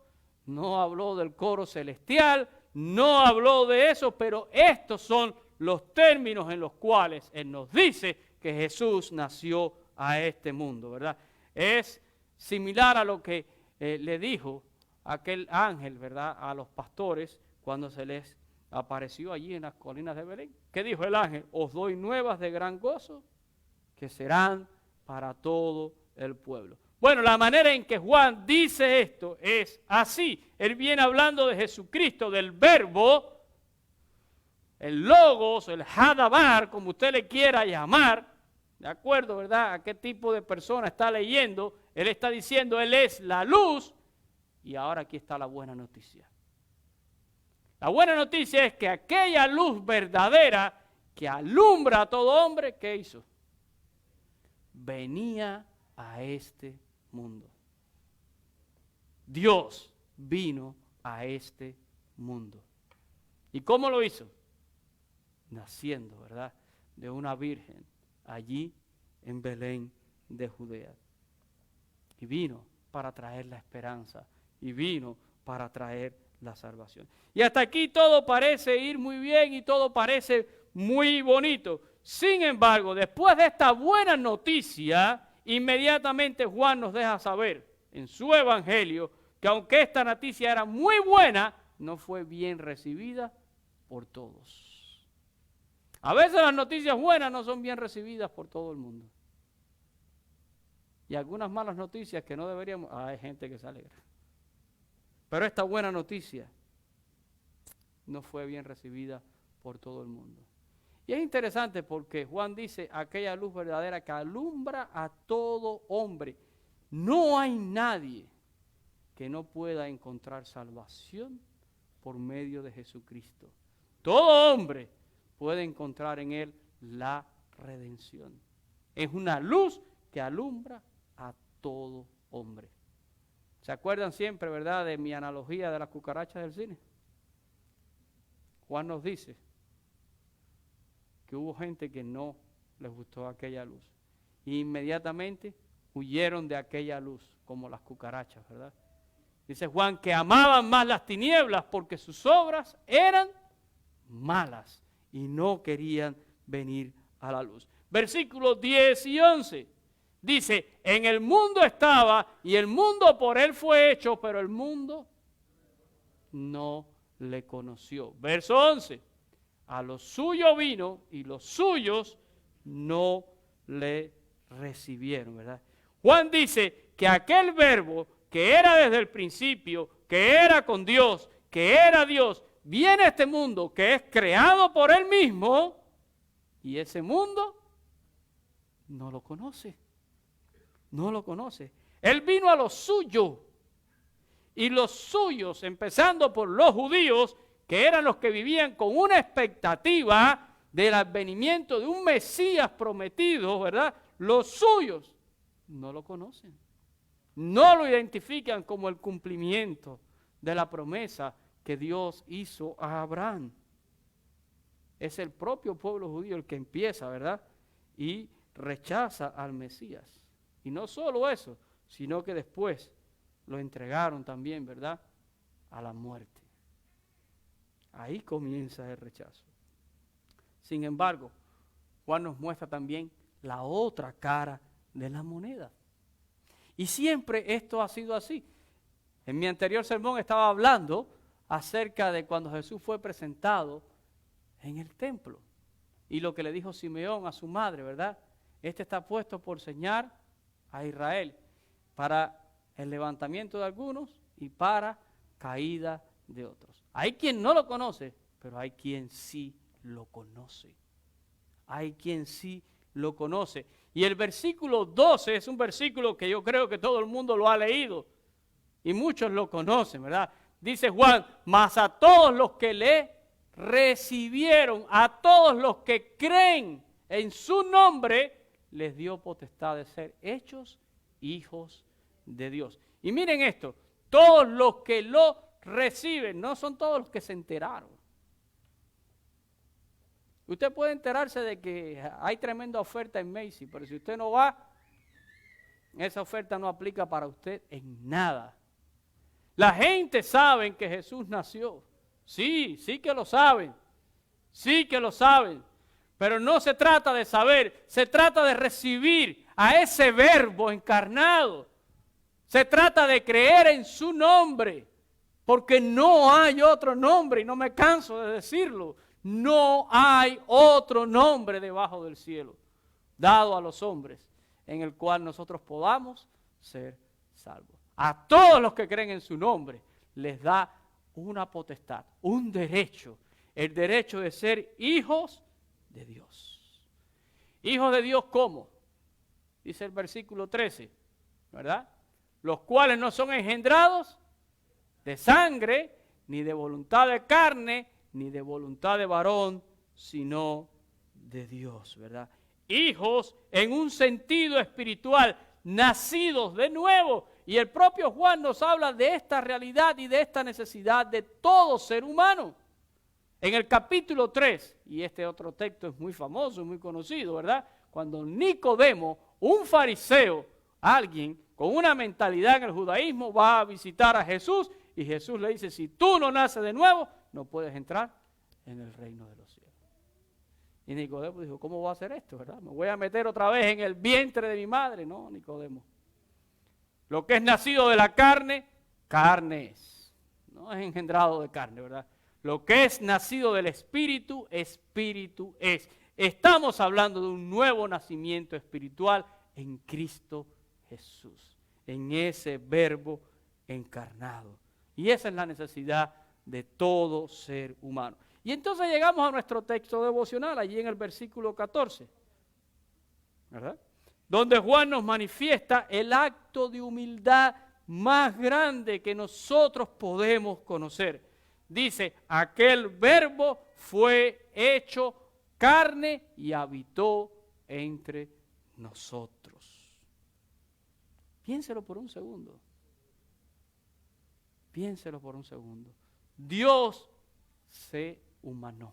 no habló del coro celestial, no habló de eso, pero estos son los términos en los cuales Él nos dice que Jesús nació a este mundo, ¿verdad? Es similar a lo que le dijo aquel ángel, ¿verdad?, a los pastores cuando se les apareció allí en las colinas de Belén. ¿Qué dijo el ángel? Os doy nuevas de gran gozo que serán para todo el pueblo. Bueno, la manera en que Juan dice esto es así. Él viene hablando de Jesucristo, del verbo, el logos, el hadabar, como usted le quiera llamar, ¿de acuerdo, verdad? ¿A qué tipo de persona está leyendo? Él está diciendo, Él es la luz, y ahora aquí está la buena noticia. La buena noticia es que aquella luz verdadera que alumbra a todo hombre, ¿qué hizo? Venía a este mundo. Dios vino a este mundo. ¿Y cómo lo hizo? Naciendo, ¿verdad?, de una virgen allí en Belén de Judea. Y vino para traer la esperanza y vino para traer la salvación. Y hasta aquí todo parece ir muy bien y todo parece muy bonito. Sin embargo, después de esta buena noticia, inmediatamente Juan nos deja saber en su evangelio que aunque esta noticia era muy buena, no fue bien recibida por todos. A veces las noticias buenas no son bien recibidas por todo el mundo. Y algunas malas noticias que no deberíamos... hay gente que se alegra. Pero esta buena noticia no fue bien recibida por todo el mundo. Y es interesante porque Juan dice, aquella luz verdadera que alumbra a todo hombre. No hay nadie que no pueda encontrar salvación por medio de Jesucristo. Todo hombre puede encontrar en Él la redención. Es una luz que alumbra a todo hombre. ¿Se acuerdan siempre, verdad, de mi analogía de las cucarachas del cine? Juan nos dice que hubo gente que no les gustó aquella luz. Y inmediatamente huyeron de aquella luz, como las cucarachas, ¿verdad? Dice Juan que amaban más las tinieblas porque sus obras eran malas y no querían venir a la luz. Versículos 10 y 11. Dice, en el mundo estaba y el mundo por Él fue hecho, pero el mundo no le conoció. Verso 11. A lo suyo vino y los suyos no le recibieron, ¿verdad? Juan dice que aquel verbo que era desde el principio, que era con Dios, que era Dios, viene a este mundo que es creado por Él mismo y ese mundo no lo conoce. No lo conoce. Él vino a lo suyo y los suyos, empezando por los judíos, que eran los que vivían con una expectativa del advenimiento de un Mesías prometido, ¿verdad? Los suyos no lo conocen. No lo identifican como el cumplimiento de la promesa que Dios hizo a Abraham. Es el propio pueblo judío el que empieza, ¿verdad? Y rechaza al Mesías. Y no solo eso, sino que después lo entregaron también, ¿verdad?, a la muerte. Ahí comienza el rechazo. Sin embargo, Juan nos muestra también la otra cara de la moneda. Y siempre esto ha sido así. En mi anterior sermón estaba hablando acerca de cuando Jesús fue presentado en el templo. Y lo que le dijo Simeón a su madre, ¿verdad? Este está puesto por señal a Israel para el levantamiento de algunos y para caída de otros. Hay quien no lo conoce, pero hay quien sí lo conoce. Hay quien sí lo conoce. Y el versículo 12 es un versículo que yo creo que todo el mundo lo ha leído y muchos lo conocen, ¿verdad? Dice Juan, mas a todos los que le recibieron, a todos los que creen en su nombre, les dio potestad de ser hechos hijos de Dios. Y miren esto, todos los que lo reciben, no son todos los que se enteraron. Usted puede enterarse de que hay tremenda oferta en Macy's, pero si usted no va, esa oferta no aplica para usted en nada. La gente sabe que Jesús nació. Sí que lo saben. Sí que lo saben. Pero no se trata de saber, se trata de recibir a ese verbo encarnado. Se trata de creer en su nombre, porque no hay otro nombre, y no me canso de decirlo. No hay otro nombre debajo del cielo dado a los hombres en el cual nosotros podamos ser salvos. A todos los que creen en su nombre les da una potestad, un derecho, el derecho de ser hijos de Dios. ¿Hijos de Dios cómo? Dice el versículo 13, ¿verdad? Los cuales no son engendrados de sangre, ni de voluntad de carne, ni de voluntad de varón, sino de Dios, ¿verdad? Hijos en un sentido espiritual, nacidos de nuevo. Y el propio Juan nos habla de esta realidad y de esta necesidad de todo ser humano. En el capítulo 3, y este otro texto es muy famoso, muy conocido, ¿verdad? Cuando Nicodemo, un fariseo, alguien con una mentalidad en el judaísmo, va a visitar a Jesús y Jesús le dice, si tú no naces de nuevo, no puedes entrar en el reino de los cielos. Y Nicodemo dijo, ¿cómo voy a hacer esto, verdad? ¿Me voy a meter otra vez en el vientre de mi madre? No, Nicodemo. Lo que es nacido de la carne, carne es. No es engendrado de carne, ¿verdad? Lo que es nacido del Espíritu, Espíritu es. Estamos hablando de un nuevo nacimiento espiritual en Cristo Jesús, en ese verbo encarnado. Y esa es la necesidad de todo ser humano. Y entonces llegamos a nuestro texto devocional, allí en el versículo 14, ¿verdad? Donde Juan nos manifiesta el acto de humildad más grande que nosotros podemos conocer. Dice, aquel verbo fue hecho carne y habitó entre nosotros. Piénselo por un segundo. Piénselo por un segundo. Dios se humanó,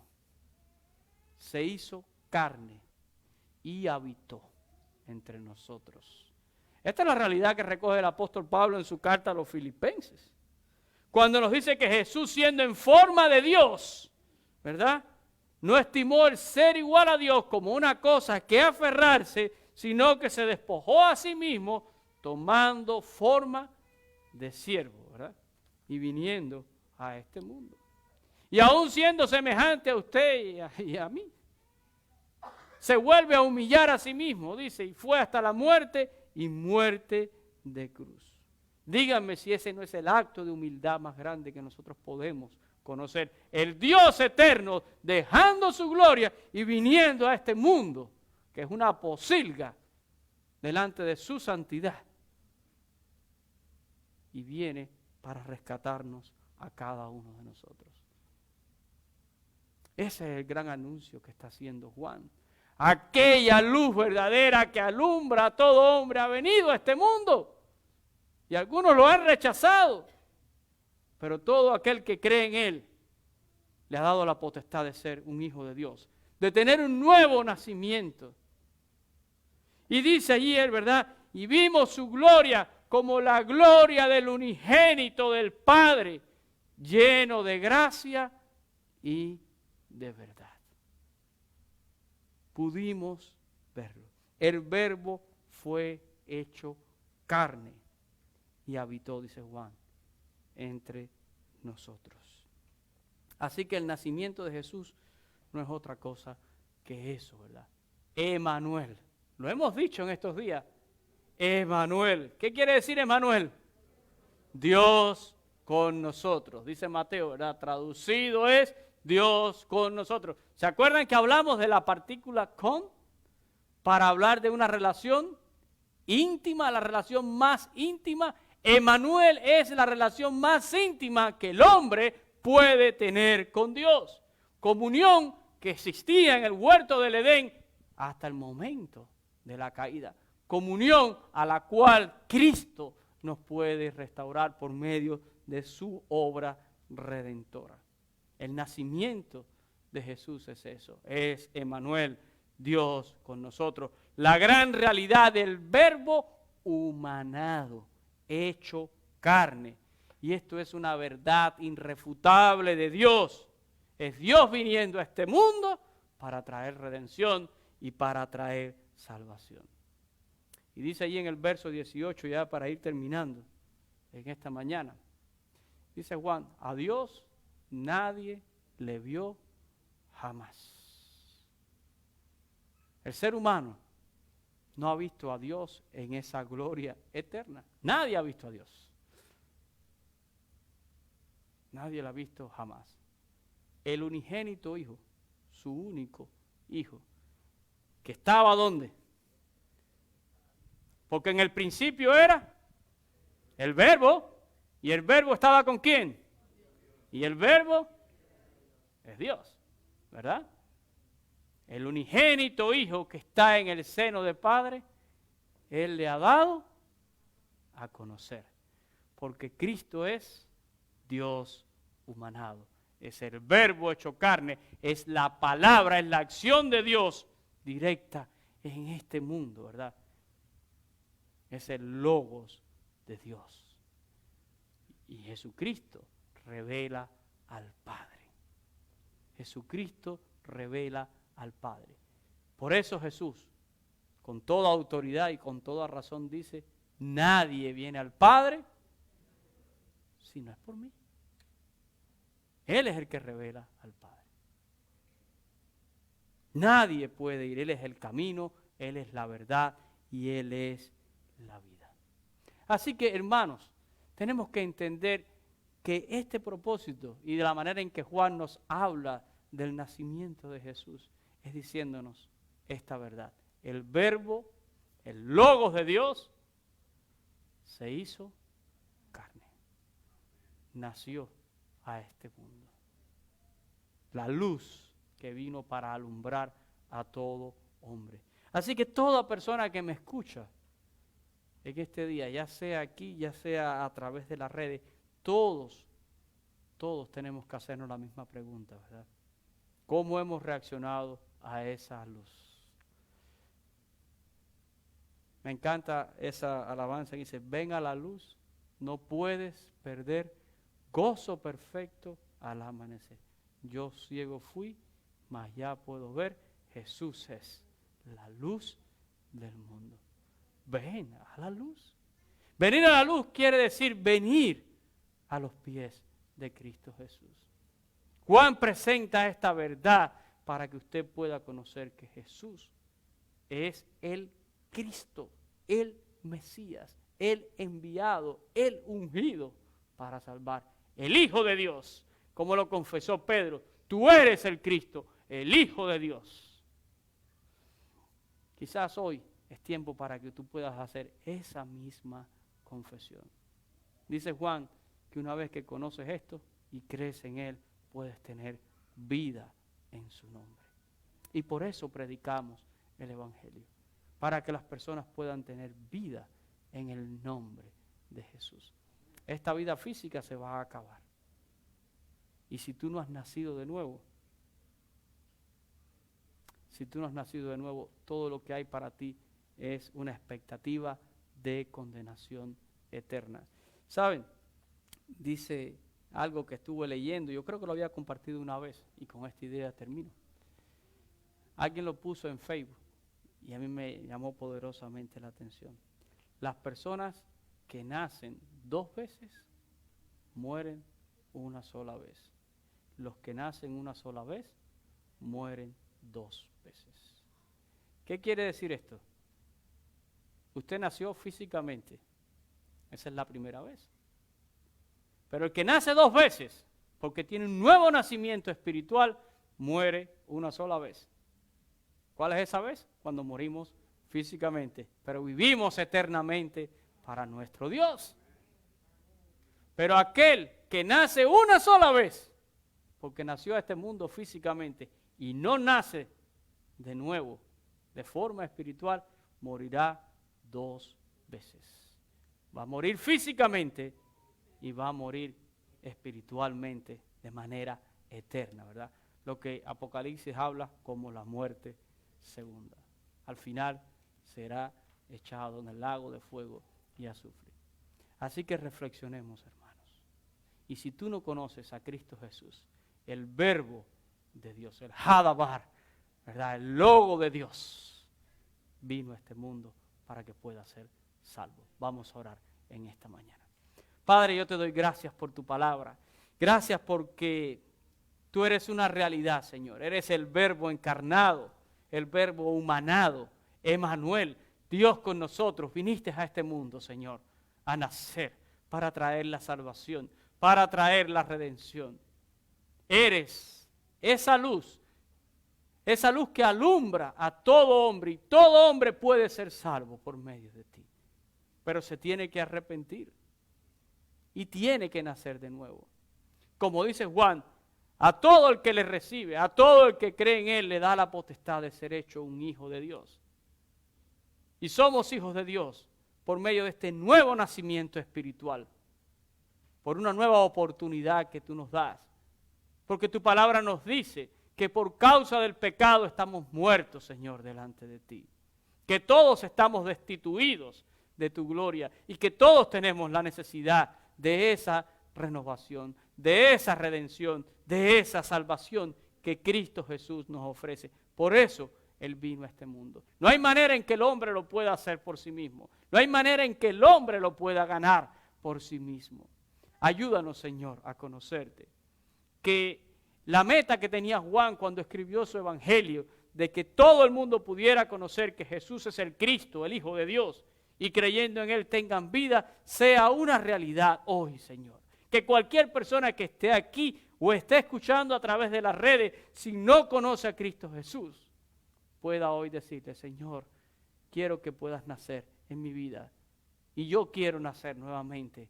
se hizo carne y habitó entre nosotros. Esta es la realidad que recoge el apóstol Pablo en su carta a los Filipenses. Cuando nos dice que Jesús, siendo en forma de Dios, ¿verdad?, no estimó el ser igual a Dios como una cosa que aferrarse, sino que se despojó a sí mismo, tomando forma de siervo, ¿verdad?, y viniendo a este mundo. Y aún siendo semejante a usted y a mí, se vuelve a humillar a sí mismo, dice, y fue hasta la muerte y muerte de cruz. Díganme si ese no es el acto de humildad más grande que nosotros podemos conocer. El Dios eterno dejando su gloria y viniendo a este mundo, que es una posilga delante de su santidad. Y viene para rescatarnos a cada uno de nosotros. Ese es el gran anuncio que está haciendo Juan. Aquella luz verdadera que alumbra a todo hombre ha venido a este mundo. Y algunos lo han rechazado. Pero todo aquel que cree en Él le ha dado la potestad de ser un hijo de Dios, de tener un nuevo nacimiento. Y dice allí Él, ¿verdad? Y vimos su gloria como la gloria del unigénito del Padre, lleno de gracia y de verdad. Pudimos verlo. El verbo fue hecho carne y habitó, dice Juan, entre nosotros. Así que el nacimiento de Jesús no es otra cosa que eso, ¿verdad? Emmanuel. Lo hemos dicho en estos días. Emmanuel. ¿Qué quiere decir Emmanuel? Dios con nosotros. Dice Mateo, ¿verdad? Traducido es Dios con nosotros. ¿Se acuerdan que hablamos de la partícula con? Para hablar de una relación íntima, la relación más íntima. Emmanuel es la relación más íntima que el hombre puede tener con Dios. Comunión que existía en el huerto del Edén hasta el momento de la caída. Comunión a la cual Cristo nos puede restaurar por medio de su obra redentora. El nacimiento de Jesús es eso, es Emmanuel, Dios con nosotros. La gran realidad del verbo humanado, hecho carne. Y esto es una verdad irrefutable de Dios. Es Dios viniendo a este mundo para traer redención y para traer salvación. Y dice allí en el verso 18, ya para ir terminando en esta mañana, dice Juan, a Dios nadie le vio jamás. El ser humano no ha visto a Dios en esa gloria eterna. Nadie ha visto a Dios. Nadie lo ha visto jamás. El unigénito Hijo, su único Hijo, que estaba ¿dónde? Porque en el principio era el Verbo, y el Verbo estaba ¿con quién? Y el Verbo es Dios, ¿verdad? El unigénito Hijo que está en el seno del Padre, Él le ha dado a conocer. Porque Cristo es Dios humanado. Es el Verbo hecho carne, es la palabra, es la acción de Dios directa en este mundo, ¿verdad? Es el Logos de Dios. Y Jesucristo revela al Padre. Jesucristo revela al Padre. Por eso Jesús, con toda autoridad y con toda razón, dice, nadie viene al Padre si no es por mí. Él es el que revela al Padre. Nadie puede ir. Él es el camino, Él es la verdad y Él es la vida. Así que, hermanos, tenemos que entender que este propósito y de la manera en que Juan nos habla del nacimiento de Jesús es diciéndonos esta verdad. El Verbo, el Logos de Dios, se hizo carne. Nació a este mundo. La luz que vino para alumbrar a todo hombre. Así que toda persona que me escucha en este día, ya sea aquí, ya sea a través de las redes, todos tenemos que hacernos la misma pregunta, ¿verdad? ¿Cómo hemos reaccionado a esa luz? Me encanta esa alabanza que dice, ven a la luz, no puedes perder gozo perfecto al amanecer. Yo ciego fui, mas ya puedo ver, Jesús es la luz del mundo. Ven a la luz. Venir a la luz quiere decir venir a los pies de Cristo Jesús. Juan presenta esta verdad para que usted pueda conocer que Jesús es el Cristo, el Mesías, el enviado, el ungido para salvar. El Hijo de Dios, como lo confesó Pedro, tú eres el Cristo, el Hijo de Dios. Quizás hoy es tiempo para que tú puedas hacer esa misma confesión. Dice Juan que una vez que conoces esto y crees en Él, puedes tener vida en su nombre. Y por eso predicamos el Evangelio, para que las personas puedan tener vida en el nombre de Jesús. Esta vida física se va a acabar. Y si tú no has nacido de nuevo, todo lo que hay para ti es una expectativa de condenación eterna. ¿Saben? Dice algo que estuve leyendo, yo creo que lo había compartido una vez y con esta idea termino. Alguien lo puso en Facebook y a mí me llamó poderosamente la atención. Las personas que nacen 2 veces mueren una sola vez. Los que nacen una sola vez mueren 2 veces. ¿Qué quiere decir esto? Usted nació físicamente. Esa es la primera vez. Pero el que nace 2 veces, porque tiene un nuevo nacimiento espiritual, muere una sola vez. ¿Cuál es esa vez? Cuando morimos físicamente, pero vivimos eternamente para nuestro Dios. Pero aquel que nace una sola vez, porque nació a este mundo físicamente y no nace de nuevo de forma espiritual, morirá 2 veces. Va a morir físicamente y va a morir espiritualmente de manera eterna, ¿verdad? Lo que Apocalipsis habla como la muerte segunda. Al final será echado en el lago de fuego y azufre. Así que reflexionemos, hermanos. Y si tú no conoces a Cristo Jesús, el verbo de Dios, el Hadabar, ¿verdad? El logo de Dios, vino a este mundo para que pueda ser salvo. Vamos a orar en esta mañana. Padre, yo te doy gracias por tu palabra. Gracias porque tú eres una realidad, Señor. Eres el verbo encarnado, el verbo humanado, Emmanuel, Dios con nosotros. Viniste a este mundo, Señor, a nacer para traer la salvación, para traer la redención. Eres esa luz que alumbra a todo hombre, y todo hombre puede ser salvo por medio de ti. Pero se tiene que arrepentir y tiene que nacer de nuevo. Como dice Juan, a todo el que le recibe, a todo el que cree en él, le da la potestad de ser hecho un hijo de Dios. Y somos hijos de Dios por medio de este nuevo nacimiento espiritual, por una nueva oportunidad que tú nos das. Porque tu palabra nos dice que por causa del pecado estamos muertos, Señor, delante de ti. Que todos estamos destituidos de tu gloria y que todos tenemos la necesidad de esa renovación, de esa redención, de esa salvación que Cristo Jesús nos ofrece. Por eso Él vino a este mundo. No hay manera en que el hombre lo pueda hacer por sí mismo. No hay manera en que el hombre lo pueda ganar por sí mismo. Ayúdanos, Señor, a conocerte. Que la meta que tenía Juan cuando escribió su evangelio, de que todo el mundo pudiera conocer que Jesús es el Cristo, el Hijo de Dios, y creyendo en Él tengan vida, sea una realidad hoy, Señor. Que cualquier persona que esté aquí o esté escuchando a través de las redes, si no conoce a Cristo Jesús, pueda hoy decirle, Señor, quiero que puedas nacer en mi vida. Y yo quiero nacer nuevamente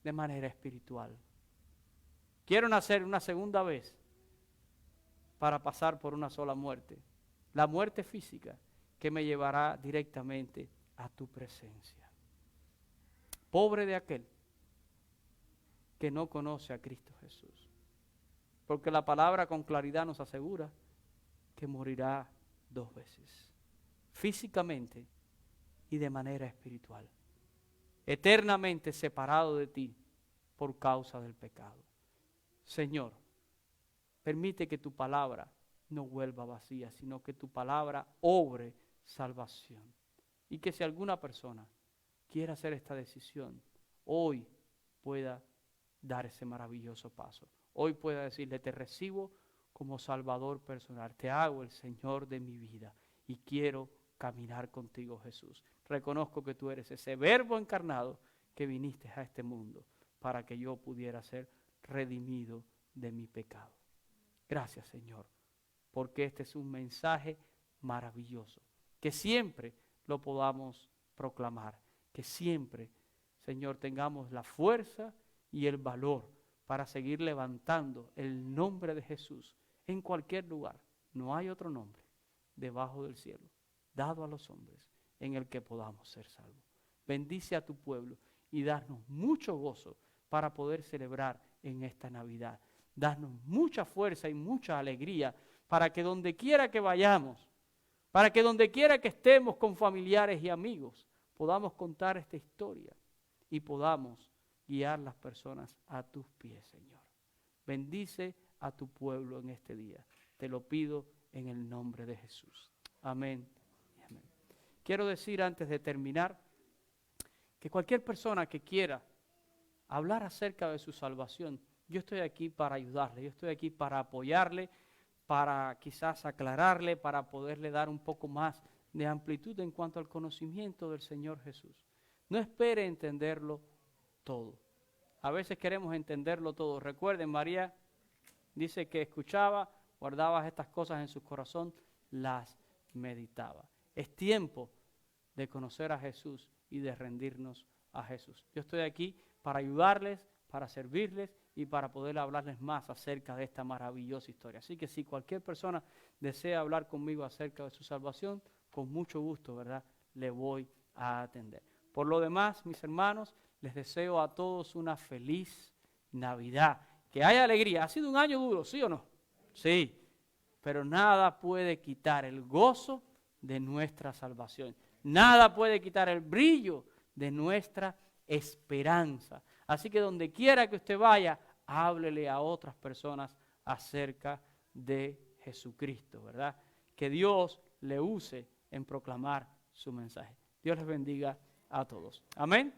de manera espiritual. Quiero nacer una segunda vez para pasar por una sola muerte. La muerte física que me llevará directamente a tu presencia. Pobre de aquel que no conoce a Cristo Jesús. Porque la palabra con claridad nos asegura que morirá 2 veces. Físicamente y de manera espiritual. Eternamente separado de ti por causa del pecado. Señor, permite que tu palabra no vuelva vacía, sino que tu palabra obre salvación. Y que si alguna persona quiere hacer esta decisión, hoy pueda dar ese maravilloso paso. Hoy pueda decirle, te recibo como Salvador personal. Te hago el Señor de mi vida y quiero caminar contigo, Jesús. Reconozco que tú eres ese verbo encarnado que viniste a este mundo para que yo pudiera ser redimido de mi pecado. Gracias, Señor, porque este es un mensaje maravilloso, que siempre lo podamos proclamar, que siempre, Señor, tengamos la fuerza y el valor para seguir levantando el nombre de Jesús en cualquier lugar. No hay otro nombre debajo del cielo dado a los hombres en el que podamos ser salvos. Bendice a tu pueblo y danos mucho gozo para poder celebrar en esta Navidad. Danos mucha fuerza y mucha alegría para que donde quiera que vayamos, para que donde quiera que estemos con familiares y amigos, podamos contar esta historia y podamos guiar las personas a tus pies, Señor. Bendice a tu pueblo en este día. Te lo pido en el nombre de Jesús. Amén y amén. Quiero decir antes de terminar que cualquier persona que quiera hablar acerca de su salvación, yo estoy aquí para ayudarle, yo estoy aquí para apoyarle, para quizás aclararle, para poderle dar un poco más de amplitud en cuanto al conocimiento del Señor Jesús. No espere entenderlo todo. A veces queremos entenderlo todo. Recuerden, María dice que escuchaba, guardaba estas cosas en su corazón, las meditaba. Es tiempo de conocer a Jesús y de rendirnos a Jesús. Yo estoy aquí para ayudarles, para servirles y para poder hablarles más acerca de esta maravillosa historia. Así que si cualquier persona desea hablar conmigo acerca de su salvación, con mucho gusto, ¿verdad? le voy a atender. Por lo demás, mis hermanos, les deseo a todos una feliz Navidad. Que haya alegría. ¿Ha sido un año duro, sí o no? Sí. Pero nada puede quitar el gozo de nuestra salvación. Nada puede quitar el brillo de nuestra esperanza. Así que donde quiera que usted vaya, háblele a otras personas acerca de Jesucristo, ¿verdad? Que Dios le use en proclamar su mensaje. Dios les bendiga a todos. Amén.